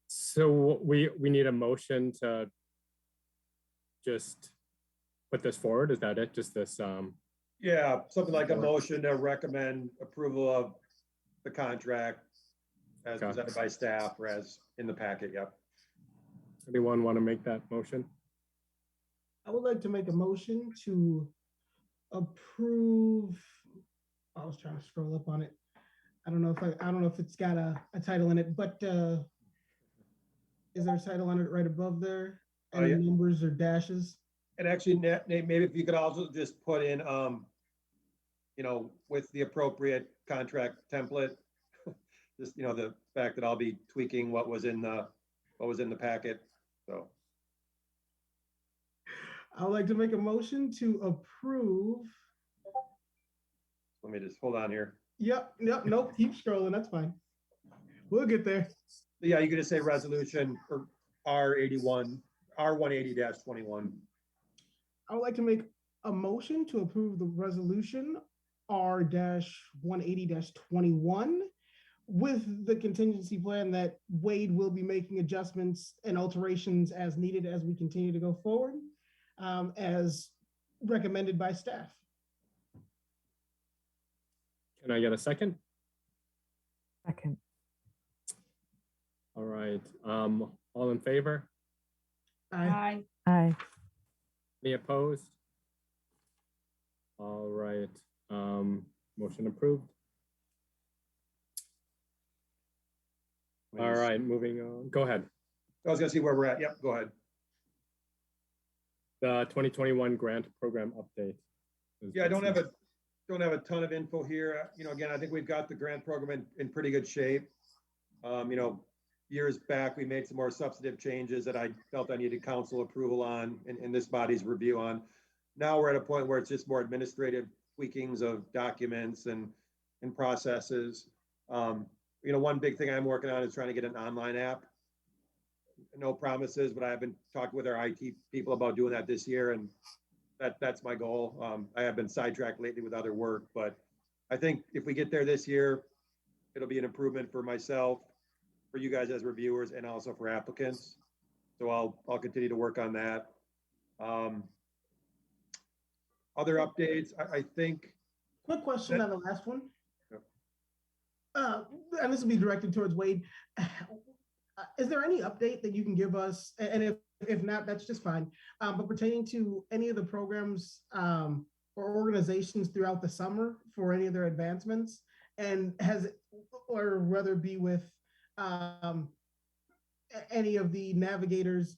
So we need a motion to just put this forward. Is that it? Just this? Yeah, something like a motion to recommend approval of the contract as presented by staff or as in the packet. Yep. Anyone want to make that motion? I would like to make a motion to approve. I was trying to scroll up on it. I don't know if it's got a title in it, but is there a title on it right above there? Any Yeah. numbers or dashes? And actually, Nate, maybe if you could also just put in, with the appropriate contract template, just, the fact that I'll be tweaking what was in the packet. So I would like to make a motion to approve. let me just hold on here. Yep, nope, keep scrolling, that's fine. We'll get there. Yeah, you could just say resolution for R180-21. I would like to make a motion to approve the resolution R-180-21 with the contingency plan that Wade will be making adjustments and alterations as needed as we continue to go forward, as recommended by staff. Can I get a second? Second. All right. All in favor? Aye. Aye. Any opposed? All right. Motion approved. All right, moving on. Go ahead. I was gonna see where we're at. Yep, go ahead. The 2021 grant program update. Yeah, I don't have a ton of info here. Again, I think we've got the grant program in pretty good shape. Years back, we made some more substantive changes that I felt I needed council approval on and this body's review on. Now we're at a point where it's just more administrative tweakings of documents and processes. One big thing I'm working on is trying to get an online app. No promises, but I have been talking with our IT people about doing that this year, and that's my goal. I have been sidetracked lately with other work, but I think if we get there this year, it'll be an improvement for myself, for you guys as reviewers, and also for applicants. So I'll continue to work on that. Other updates, I think. Quick question on the last one. Yep. And this will be directed towards Wade. Is there any update that you can give us? And if not, that's just fine. But pertaining to any of the programs or organizations throughout the summer for any of their advancements, and or whether it be with any of the navigators,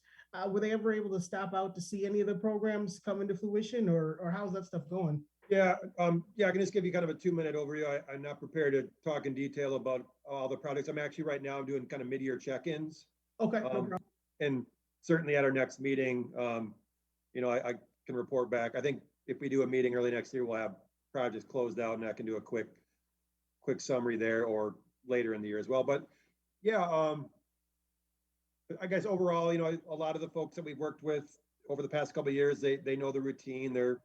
were they ever able to stop out to see any of the programs come into fruition, or how's that stuff going? Yeah, I can just give you kind of a 2-minute overview. I'm not prepared to talk in detail about all the projects. I'm actually right now doing kind of mid-year check-ins. Okay, no problem. And certainly at our next meeting, I can report back. I think if we do a meeting early next year, we'll have projects closed out, and I can do a quick summary there, or later in the year as well. But yeah, I guess overall, a lot of the folks that we've worked with over the past couple of years, they know the routine. They're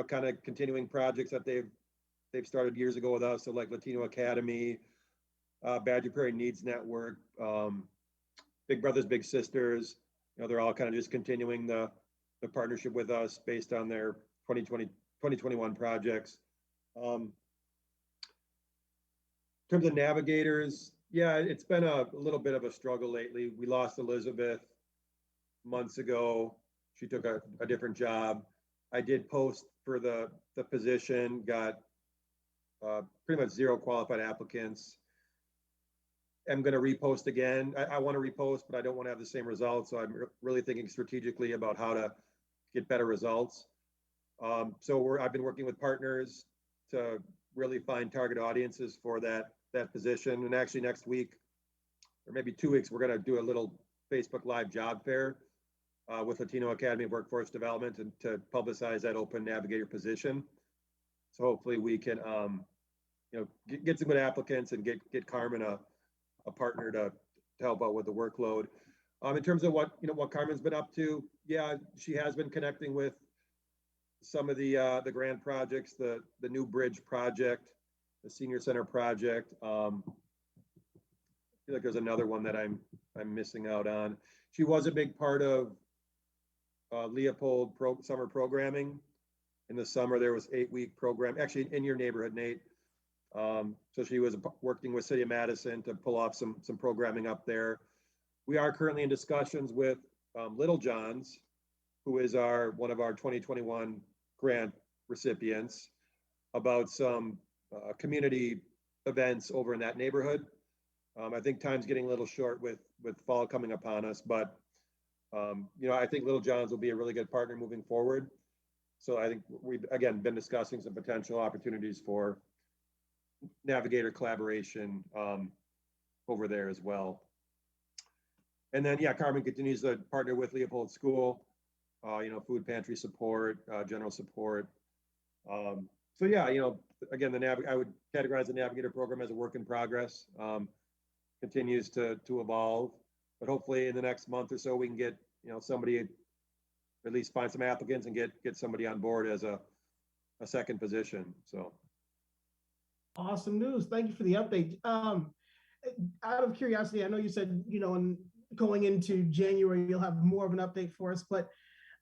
kind of continuing projects that they've started years ago with us. So like Latino Academy, Badger Prairie Needs Network, Big Brothers Big Sisters. They're all kind of just continuing the partnership with us based on their 2021 projects. In terms of navigators, yeah, it's been a little bit of a struggle lately. We lost Elizabeth months ago. She took a different job. I did post for the position, got pretty much zero qualified applicants. I'm going to repost again. I want to repost, but I don't want to have the same results. So I'm really thinking strategically about how to get better results. So I've been working with partners to really find target audiences for that position. And actually next week, or maybe 2 weeks, we're going to do a little Facebook Live job fair with Latino Academy of Workforce Development and to publicize that open Navigator position. So hopefully we can, get some good applicants and get Carmen a partner to help out with the workload. In terms of what Carmen's been up to, yeah, she has been connecting with some of the grant projects, the new bridge project, the senior center project. I feel like there's another one that I'm missing out on. She was a big part of Leopold summer programming. In the summer, there was 8-week program, actually in your neighborhood, Nate. So she was working with City of Madison to pull off some programming up there. We are currently in discussions with Little John's, who is one of our 2021 grant recipients, about some community events over in that neighborhood. I think time's getting a little short with fall coming upon us, but I think Little John's will be a really good partner moving forward. So I think we've, again, been discussing some potential opportunities for Navigator collaboration over there as well. And then, yeah, Carmen continues to partner with Leopold School, food pantry support, general support. So yeah, again, I would categorize the Navigator program as a work in progress. Continues to evolve, but hopefully in the next month or so we can get somebody, at least find some applicants and get somebody on board as a second position. So awesome news. Thank you for the update. Out of curiosity, I know you said, going into January, you'll have more of an update for us, but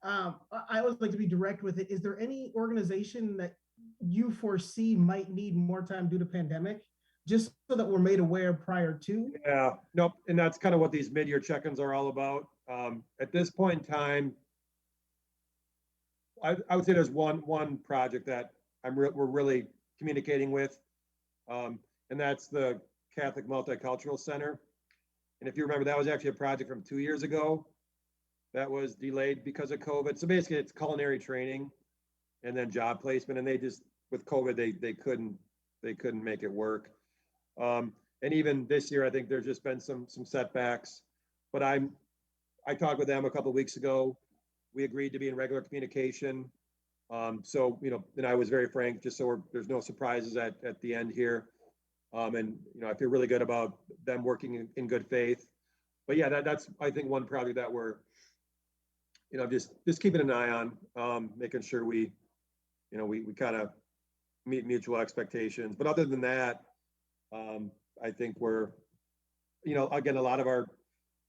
I always like to be direct with it. Is there any organization that you foresee might need more time due to pandemic, just so that we're made aware prior to? Yeah, nope. And that's kind of what these mid-year check-ins are all about. At this point in time, I would say there's one project that we're really communicating with, and that's the Catholic Multicultural Center. And if you remember, that was actually a project from 2 years ago that was delayed because of COVID. So basically it's culinary training and then job placement. And they just, with COVID, they couldn't make it work. And even this year, I think there's just been some setbacks, but I talked with them a couple of weeks ago. We agreed to be in regular communication. So, and I was very frank, just so there's no surprises at the end here. And, I feel really good about them working in good faith. But yeah, that's, I think, one project that we're, just keeping an eye on, making sure we kind of meet mutual expectations. But other than that, I think we're, again, a lot of our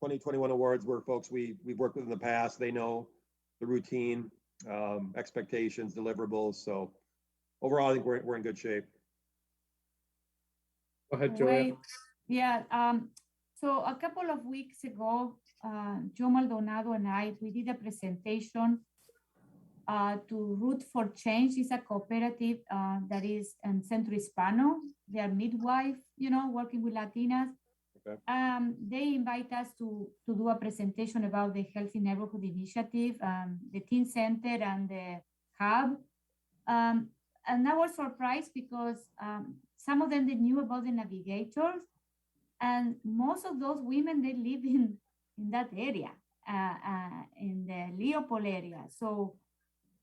2021 awards were folks we've worked with in the past. They know the routine, expectations, deliverables. So overall, I think we're in good shape. Go ahead, Joanne. Yeah. So a couple of weeks ago, Joe Maldonado and we did a presentation to Root for Change. Is a cooperative that is in Centro Hispano. They are midwife, working with Latinas. Okay. They invite us to do a presentation about the Healthy Neighborhood Initiative, the Teen Center and the Hub. And I was surprised because some of them, they knew about the Navigators, and most of those women, they live in that area, in the Leopold area. So,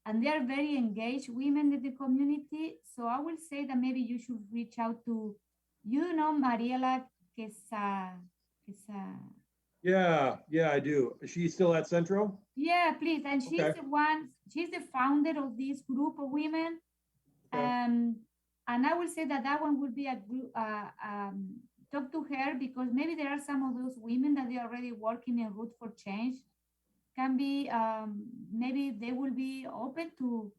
and they are very engaged women in the community. So I will say that maybe you should reach out to, Mariela Quesa. Yeah, I do. Is she still at Centro? Yeah, please. And she's Okay. she's the founder of this group of women. Okay. And I will say that one would be a group, talk to her, because maybe there are some of those women that they are already working in Root for Change. Can be, maybe they will be open to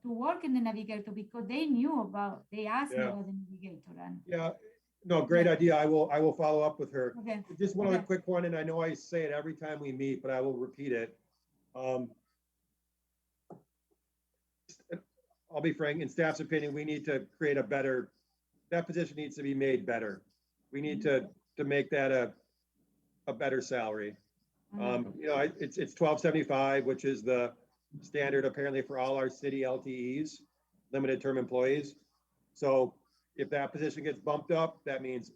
work in the Navigator, because they asked me about the Navigator. And yeah, no, great idea. I will follow up with her. okay. Just one other quick one, and I know I say it every time we meet, but I will repeat it. I'll be frank, in staff's opinion, we need to create a better that position needs to be made better. We need to make that a better salary. You know, it's 1275, which is the standard apparently for all our city LTEs, limited term employees. So if that position gets bumped up, that means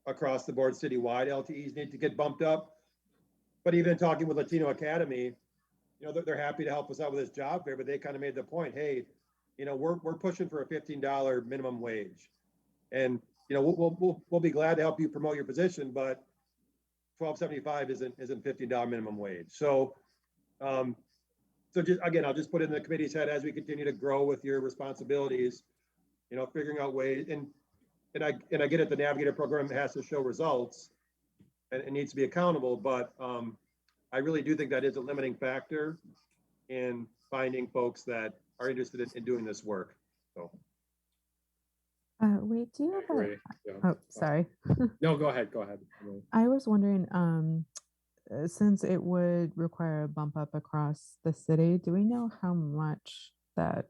across the board citywide LTEs need to get bumped up. But even talking with Latino Academy, you know, they're happy to help us out with this job fair, but they kind of made the point, hey, you know, we're pushing for a $15 minimum wage. And, you know, we'll be glad to help you promote your position, but 1275 isn't $15 minimum wage. So, so just, again, I'll just put it in the committee's head as we continue to grow with your responsibilities, you know, figuring out ways, and I get it, the Navigator program has to show results and it needs to be accountable, but I really do think that is a limiting factor in finding folks that are interested in doing this work. So. Wait, do you I have agree. Yeah. Oh, sorry. No, go ahead. Go ahead. I was wondering, since it would require a bump up across the city, do we know how much that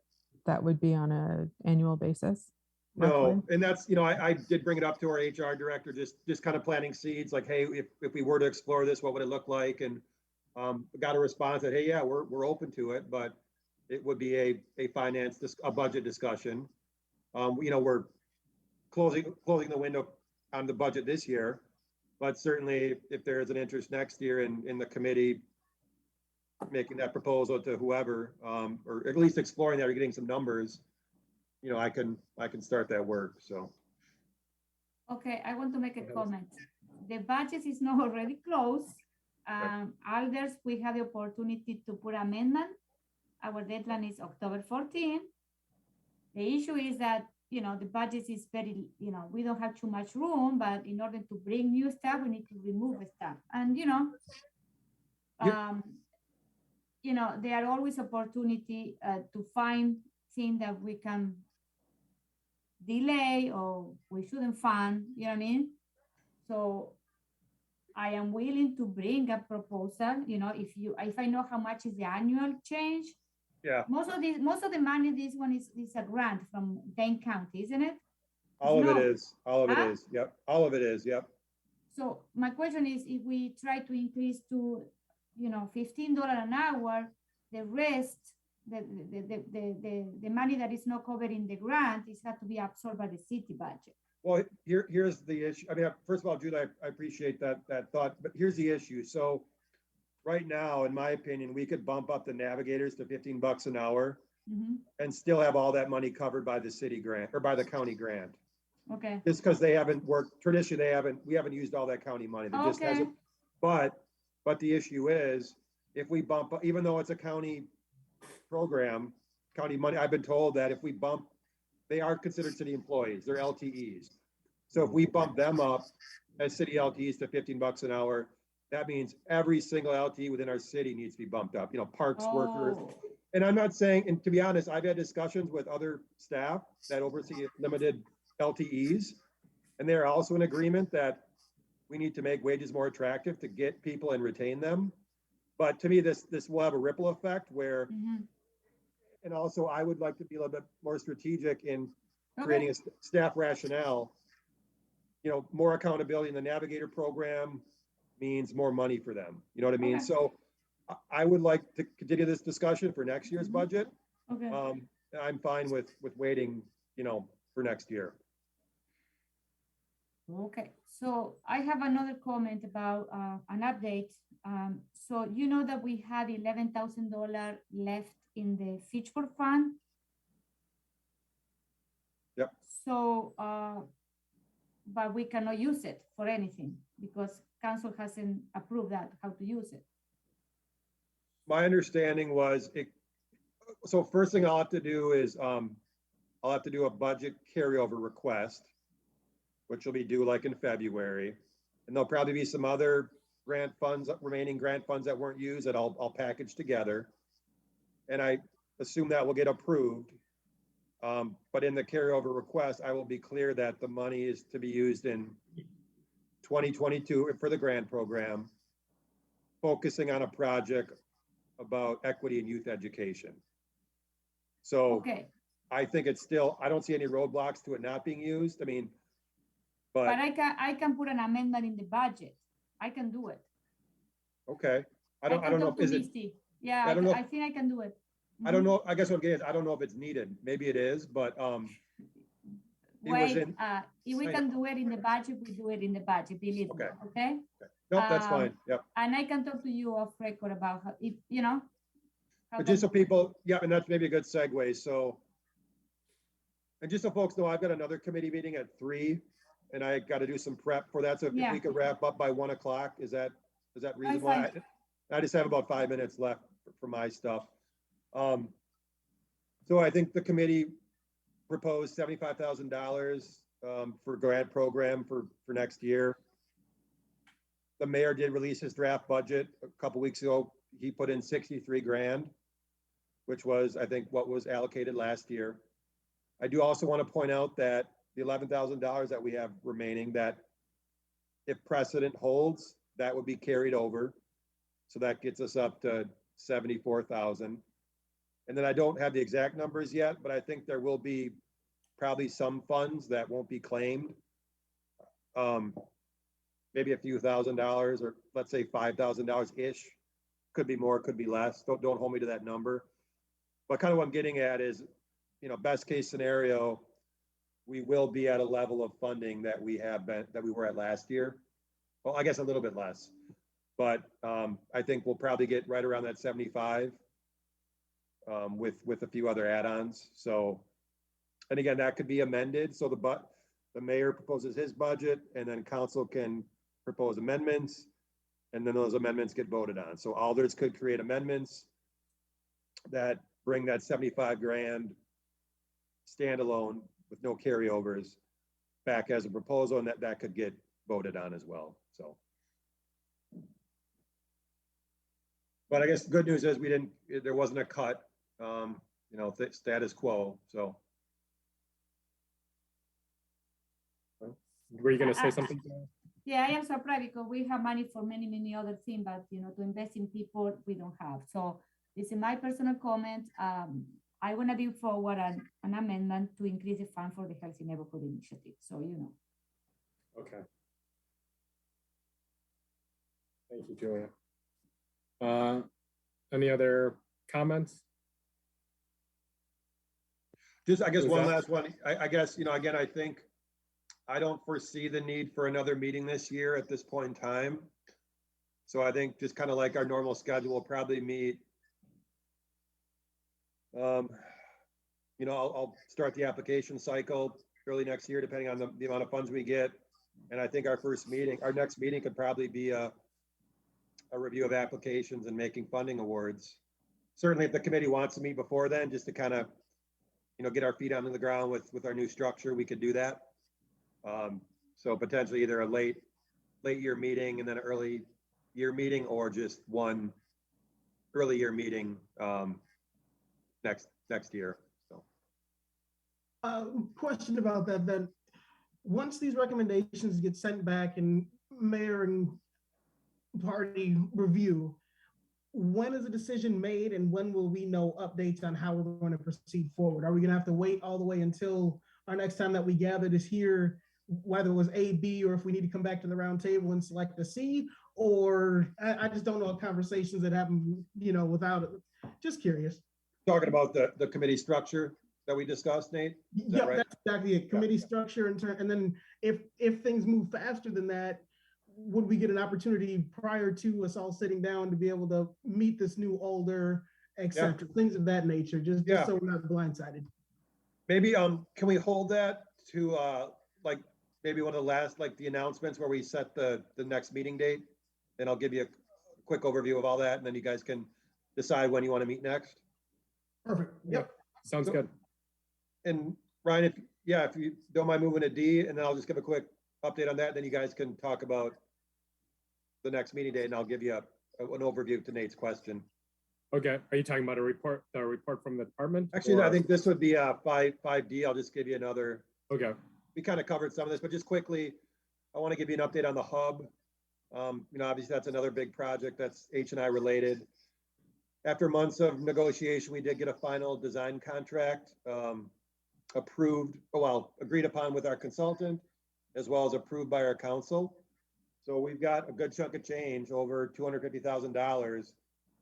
would be on an annual basis? Roughly? No, and that's, you know, I did bring it up to our HR director, just kind of planting seeds, like, hey, if we were to explore this, what would it look like? And got a response that, hey, yeah, we're open to it, but it would be a budget discussion. You know, we're closing the window on the budget this year, but certainly if there is an interest next year in the committee making that proposal to whoever, or at least exploring that or getting some numbers, you know, I can start that work. So. Okay, I want to make a comment. The budget is not already closed. Alders, we have the opportunity to put amendment. Our deadline is October 14. The issue is that, you know, the budget is very, you know, we don't have too much room, but in order to bring new stuff, we need to remove stuff. And, you know, you know, there are always opportunity to find things that we can delay or we shouldn't fund, you know what I mean? So I am willing to bring a proposal, you know, if I know how much is the annual change. Yeah. Most of the money, this one is a grant from Dane County, isn't it? All of it is. Yep. All of it is. Yep. So my question is, if we try to increase to, you know, $15 an hour, the rest, the money that is not covered in the grant is had to be absorbed by the city budget. Well, here's the issue. I mean, first of all, Julie, I appreciate that thought, but here's the issue. So right now, in my opinion, we could bump up the navigators to $15 an hour and still have all that money covered by the city grant or by the county grant. Okay. Just because they haven't worked, traditionally we haven't used all that county money. That just hasn't, but the issue is if we bump, even though it's a county program, county money, I've been told that if we bump, they are considered city employees, they're LTEs. So if we bump them up as city LTEs to $15 an hour, that means every single LTE within our city needs to be bumped up, you know, parks workers. And I'm not saying, and to be honest, I've had discussions with other staff that oversee limited LTEs, and they're also in agreement that we need to make wages more attractive to get people and retain them. But to me, this will have a ripple effect where, and also I would like to be a little bit more strategic in creating a staff rationale. You know, more accountability in the Navigator program means more money for them. You know what I mean? So I would like to continue this discussion for next year's budget. I'm fine with waiting, you know, for next year. Okay, so I have another comment about an update. So you know that we had $11,000 left in the Fitchburg fund. Yep. So, but we cannot use it for anything because council hasn't approved that, how to use it. My understanding was so first thing I'll have to do is I'll have to do a budget carryover request, which will be due like in February. And there'll probably be some other grant funds, remaining grant funds that weren't used that I'll package together. And I assume that will get approved. But in the carryover request, I will be clear that the money is to be used in 2022 for the grant program, focusing on a project about equity in youth education. So, I think it's still, I don't see any roadblocks to it not being used. I mean, But but, I can put an amendment in the budget. I can do it. okay. I can don't know, talk to is it, Misty. Yeah, I don't know if- I think I can do it. I don't know, I guess what I'm getting is, I don't know if it's needed. Maybe it is, but, it was Wait, in- if we I can do it in the budget, we do it in the budget, believe me, Okay. okay? Nope, that's fine. Yep. And I can talk to you off record about how, if, you know. how But just so can- people, yeah, and that's maybe a good segue. So, and just so folks know, I've got another committee meeting at 3, and I got to do some prep for that. So if Yeah. we could wrap up by 1 o'clock, is that reasonable? fine. I just have about 5 minutes left for my stuff. So I think the committee proposed $75,000 for grant program for next year. The mayor did release his draft budget a couple weeks ago. He put in 63 grand, which was, I think, what was allocated last year. I do also want to point out that the $11,000 that we have remaining, that if precedent holds, that would be carried over. So that gets us up to 74,000. And then I don't have the exact numbers yet, but I think there will be probably some funds that won't be claimed. Maybe a few $1,000s, or let's say $5,000-ish. Could be more, could be less. Don't hold me to that number. But kind of what I'm getting at is, you know, best case scenario, we will be at a level of funding that we were at last year. Well, I guess a little bit less, but I think we'll probably get right around that 75 with a few other add-ons. So, and again, that could be amended. So the mayor proposes his budget, and then council can propose amendments, and then those amendments get voted on. So alders could create amendments that bring that 75 grand standalone with no carryovers back as a proposal, and that could get voted on as well. So, but I guess the good news is there wasn't a cut, you know, status quo. So, Were you going to say something? Yeah, I am surprised because we have money for many, many other things, but you know, to invest in people, we don't have. So this is my personal comment. I want to bring forward an amendment to increase the fund for the Healthy Neighborhood Initiative. So, you know. Okay. Thank you, Julia. Any other comments? just, I guess Who's one that? last one. I guess, you know, again, I think I don't foresee the need for another meeting this year at this point in time. So I think just kind of like our normal schedule, we'll probably meet. You know, I'll start the application cycle early next year, depending on the amount of funds we get. And I think our next meeting could probably be a review of applications and making funding awards. Certainly if the committee wants to meet before then, just to kind of, you know, get our feet on the ground with our new structure, we could do that. So potentially either a late year meeting and then an early year meeting, or just one early year meeting next year. So Question about that then. Once these recommendations get sent back and mayor and party review, when is the decision made and when will we know updates on how we're going to proceed forward? Are we going to have to wait all the way until our next time that we gather this year, whether it was A, B, or if we need to come back to the round table and select a C? Or I just don't know conversations that happen, you know, without it. Just curious. talking about the committee structure that we discussed, Nate? Yeah, right? that's exactly it. Committee structure and then if things move faster than that, would we get an opportunity prior to us all sitting down to be able to meet this new Alder, et cetera, things of that nature, just so we're not blindsided. Maybe, can we hold that to, like, maybe one of the last, like, the announcements where we set the next meeting date? And I'll give you a quick overview of all that, and then you guys can decide when you want to meet next. Perfect. Yep. Sounds So- good. And Ryan, if you don't mind moving to D, and then I'll just give a quick update on that, then you guys can talk about the next meeting date, and I'll give you an overview to Nate's question. Okay. Are you talking about the report from the department? Actually, no, I or- think this would be 5D. I'll just give you another. Okay. We kind of covered some of this, but just quickly, I want to give you an update on the hub. You know, obviously that's another big project that's H&I related. after months of negotiation, we did get a final design contract approved, well, agreed upon with our consultant, as well as approved by our council. So we've got a good chunk of change, over $250,000,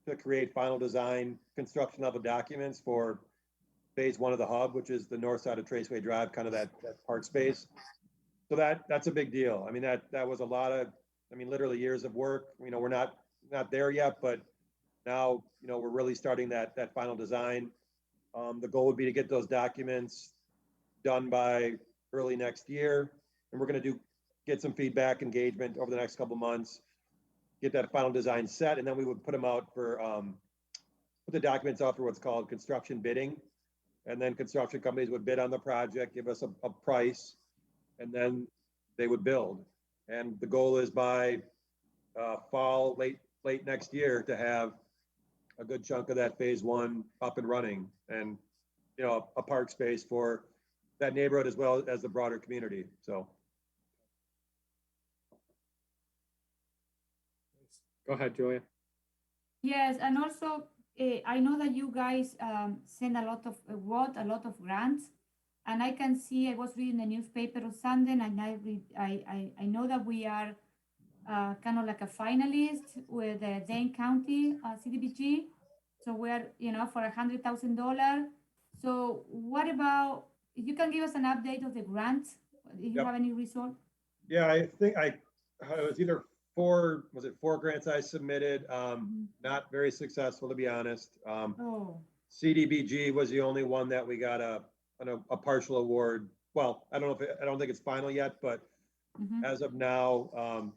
to create final design, construction level documents for phase one of the hub, which is the north side of Traceway Drive, kind of that park space. So that's a big deal. I mean, that was a lot of, I mean, literally years of work. You know, we're not there yet, but now, you know, we're really starting that final design. The goal would be to get those documents done by early next year. And we're going to get some feedback engagement over the next couple months, get that final design set, and then we would put them out for, put the documents out for what's called construction bidding. And then construction companies would bid on the project, give us a price, and then they would build. And the goal is by fall, late next year, to have a good chunk of that phase one up and running, and, you know, a park space for that neighborhood as well as the broader community. So. Go ahead, Julia. Yes, and also I know that you guys send a lot of grants, and I can see, I was reading the newspaper on Sunday, and I know that we are kind of like a finalist with the Dane County CDBG. So we're, you know, for $100,000. So what about, you can give us an update of the grant? Do you have any result? Yeah, I think it was either four grants I submitted? Not very successful, to be honest. CDBG was the only one that we got a partial award. Well, I don't think it's final yet, but as of now,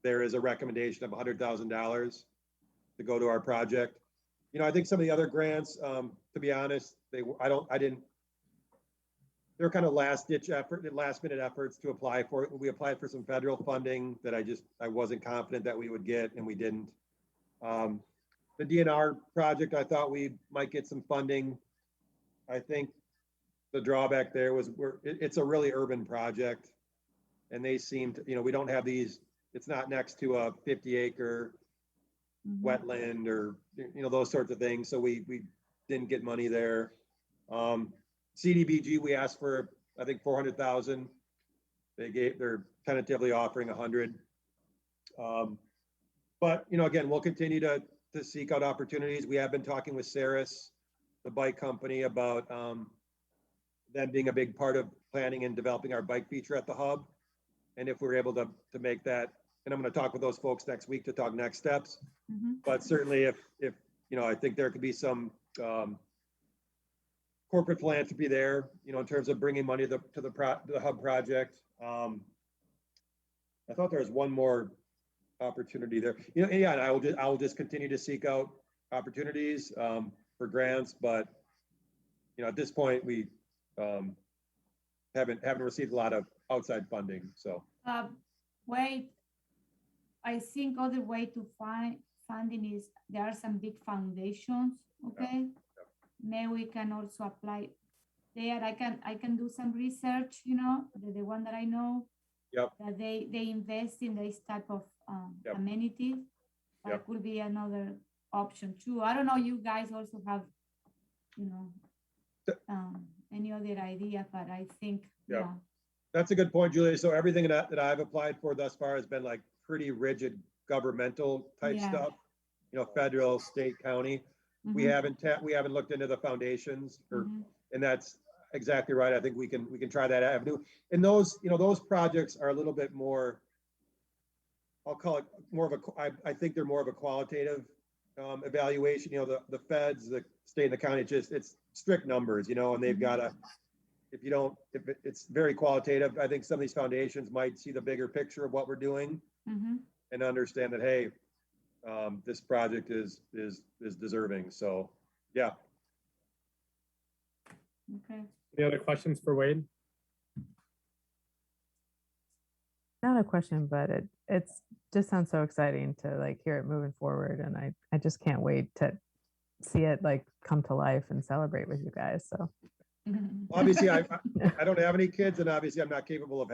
there is a recommendation of $100,000 to go to our project. You know, I think some of the other grants, to be honest, they were kind of last minute efforts to apply for. We applied for some federal funding that I wasn't confident that we would get, and we didn't. The DNR project, I thought we might get some funding. I think the drawback there was it's a really urban project, and they seem to, you know, we don't have these, it's not next to a 50-acre wetland or, you know, those sorts of things. So we didn't get money there. CDBG, we asked for, I think, $400,000. They're tentatively offering 100. But, you know, again, we'll continue to seek out opportunities. We have been talking with Saris, the bike company, about them being a big part of planning and developing our bike feature at the hub. And if we're able to make that, and I'm going to talk with those folks next week to talk next steps. But certainly if, you know, I think there could be some corporate philanthropy there, you know, in terms of bringing money to the hub project. I thought there was one more opportunity there. You know, yeah, I will just continue to seek out opportunities for grants, but, you know, at this point we haven't received a lot of outside funding. So wait, I think other way to find funding is there are some big foundations. Okay. Maybe we can also apply there. I can do some research, you know, the one that I know that they invest in this type of amenities. That could be another option too. I don't know, you guys also have, you know, any other idea, but I think that's a good point, Julia. So everything that I've applied for thus far has been like pretty rigid governmental type stuff, you know, federal, state, county. We haven't looked into the foundations, and that's exactly right. I think we can try that avenue. And those, you know, those projects are a little bit more, I'll call it more of I think they're more of a qualitative evaluation. You know, the feds, the state and the county, it's strict numbers, you know, and they've got to, if it's very qualitative. I think some of these foundations might see the bigger picture of what we're doing and understand that, hey, this project is deserving. So, yeah. Okay. Any other questions for Wade? Not a question, but it's just sounds so exciting to like hear it moving forward, and I just can't wait to see it like come to life and celebrate with you guys. So obviously I don't have any kids, and obviously I'm not capable of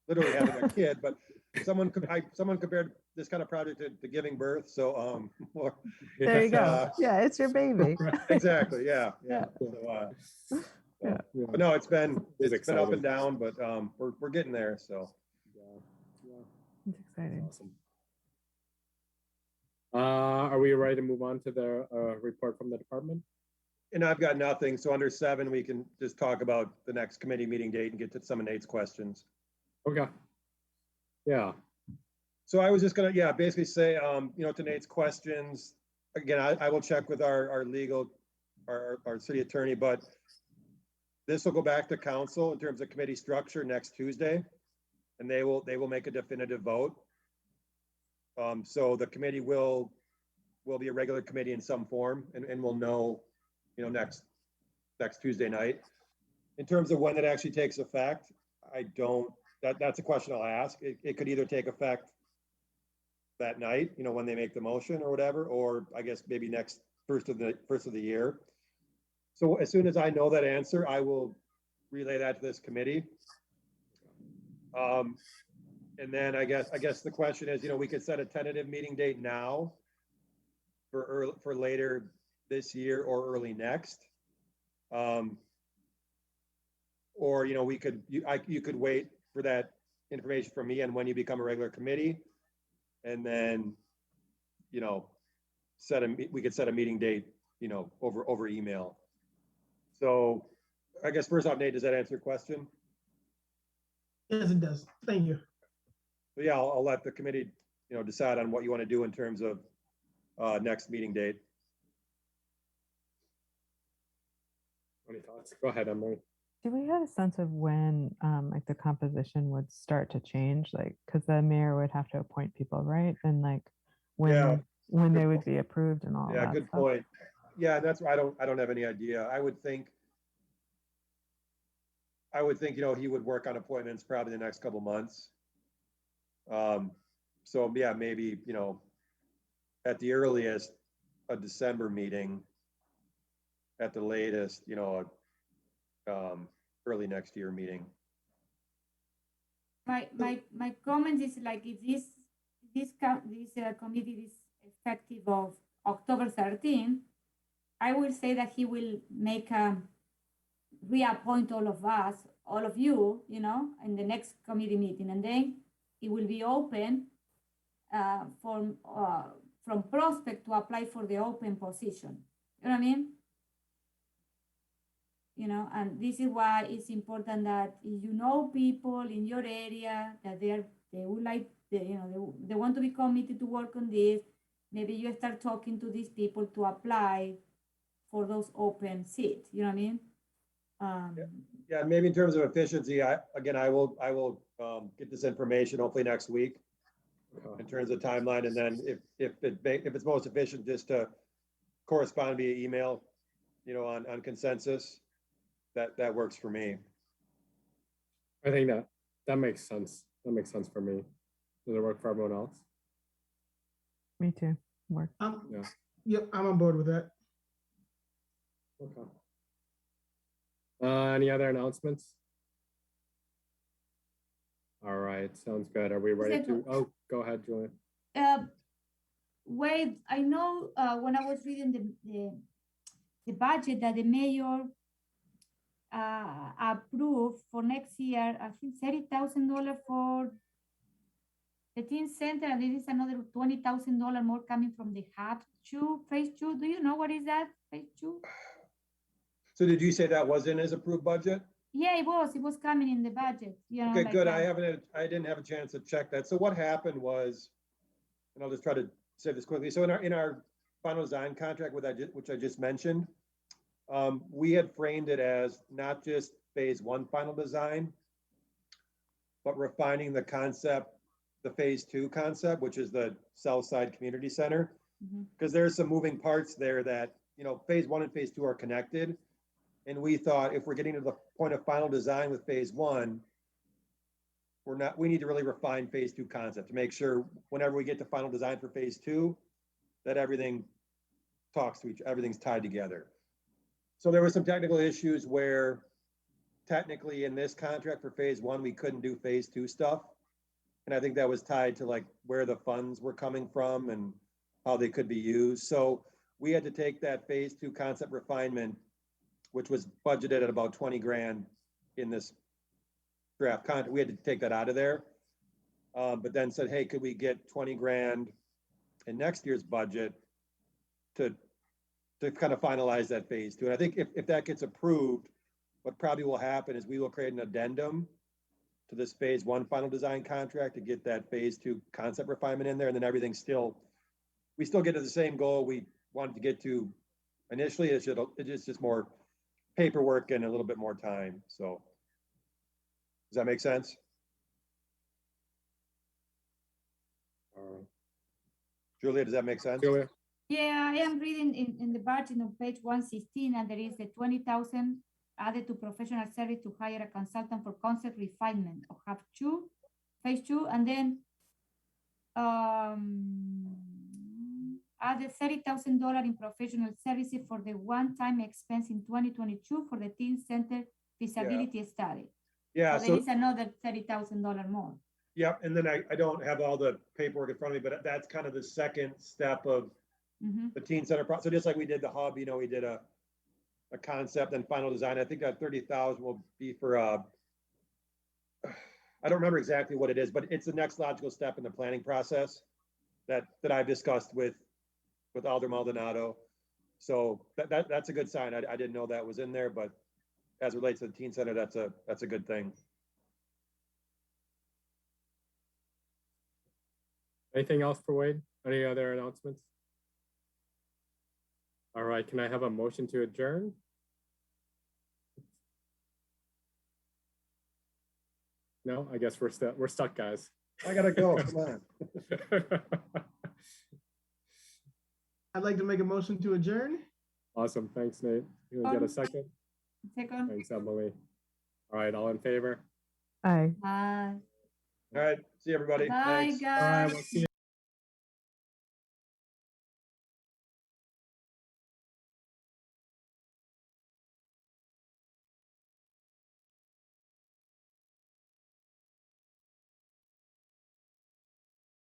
literally having a kid, but someone compared this kind of project to giving birth, so, or- There you go. Uh, Yeah, it's your baby. exactly, yeah. Yeah. So, Yeah. Yeah. but no, it's been It's up exciting. and down, but, we're getting there, so. Yeah. Yeah. It's exciting. Awesome. Are we ready to move on to the report from the department? And I've got nothing, so under 7, we can just talk about the next committee meeting date and get to some of Nate's questions. Okay. Yeah. So I was just gonna, yeah, basically say, to Nate's questions, again, I will check with our legal, our city attorney, but this will go back to council in terms of committee structure next Tuesday, and they will make a definitive vote. So the committee will be a regular committee in some form, and we'll know, next Tuesday night. In terms of when it actually takes effect, that's a question I'll ask. It could either take effect that night, when they make the motion or whatever, or I guess maybe next first of the year. So as soon as I know that answer, I will relay that to this committee. And then I guess the question is, we could set a tentative meeting date now for later this year or early next. Or, you could wait for that information from me and when you become a regular committee, and then, we could set a meeting date, over email. So I guess first off, Nate, does that answer your question? Yes, it does. Thank you. So yeah, I'll let the committee, decide on what you want to do in terms of next meeting date. Any thoughts? Go ahead, Emily. Do we have a sense of when like the composition would start to change? Like, because the mayor would have to appoint people, right? And like Yeah, when good they would point. be approved and all Yeah, that good stuff. point. Yeah, that's why I don't have any idea. I would think, he would work on appointments probably the next couple months. So yeah, maybe, at the earliest, a December meeting. At the latest, early next year meeting. My comment is like, if this committee is effective of October 13, I will say that he will make reappoint all of us, all of you, in the next committee meeting, and then it will be open from prospect to apply for the open position. You know what I mean? And this is why it's important that if people in your area that they would like, they want to be committed to work on this, maybe you start talking to these people to apply for those open seats. You know what I mean? Yeah, maybe in terms of efficiency, I will get this information hopefully next week in terms of timeline, and then if it's most efficient, just to correspond via email, on consensus. That works for me. I think that makes sense. That makes sense for me. Does it work for everyone else? Me too. Work. Yeah. Yep, I'm on board with that. Okay. Any other announcements? All right, sounds good. Are we ready to? Oh, go ahead, Julia. Wait, I know when I was reading the budget that the mayor approved for next year, I think $30,000 for the teen center, and this is another $20,000 more coming from the phase 2. Do you know what is that, phase 2? So did you say that was in his approved budget? Yeah, it was coming in the budget. Okay, like good. that. I didn't have a chance to check that. So what happened was, and I'll just try to say this quickly. So in our final design contract, which I just mentioned, we had framed it as not just phase 1 final design, but refining the concept, the phase 2 concept, which is the South Side Community Center, because there's some moving parts there that, phase 1 and phase 2 are connected. And we thought if we're getting to the point of final design with phase 1, we need to really refine phase 2 concept to make sure whenever we get to final design for phase 2, that everything's tied together. So there were some technical issues where technically in this contract for phase 1, we couldn't do phase 2 stuff. And I think that was tied to like where the funds were coming from and how they could be used. So we had to take that phase 2 concept refinement, which was budgeted at about 20 grand in this draft contract. We had to take that out of there. But then said, hey, could we get 20 grand in next year's budget to kind of finalize that phase 2? And I think if that gets approved, what probably will happen is we will create an addendum to this phase 1 final design contract to get that phase 2 concept refinement in there. And then everything's still, we still get to the same goal we wanted to get to initially. It's just more paperwork and a little bit more time. So does that make sense? Julia, does that make sense? Julia? Yeah, I am reading in the budget on page 116, and there is the 20,000 added to professional service to hire a consultant for concept refinement of phase 2, and then added $30,000 in professional services for the one-time expense in 2022 for the teen center feasibility study. Yeah. So there is another $30,000 more. Yep, and then I don't have all the paperwork in front of me, but that's kind of the second step of the teen center process. So just like we did the hub, you know, we did a concept and final design. I think that 30,000 will be for I don't remember exactly what it is, but it's the next logical step in the planning process that I've discussed with Alder Maldonado. So that's a good sign. I didn't know that was in there, but as it relates to the teen center, that's a good thing. Anything else for Wade? Any other announcements? All right, can I have a motion to adjourn? No, I guess we're stuck, guys. I gotta go, come on. I'd like to make a motion to adjourn. Awesome, thanks, Nate. You gonna get a second? Second. Thanks, Emily. All right, all in favor? Aye. All right, see you, everybody. Bye, Thanks. guys. All right, we'll see you.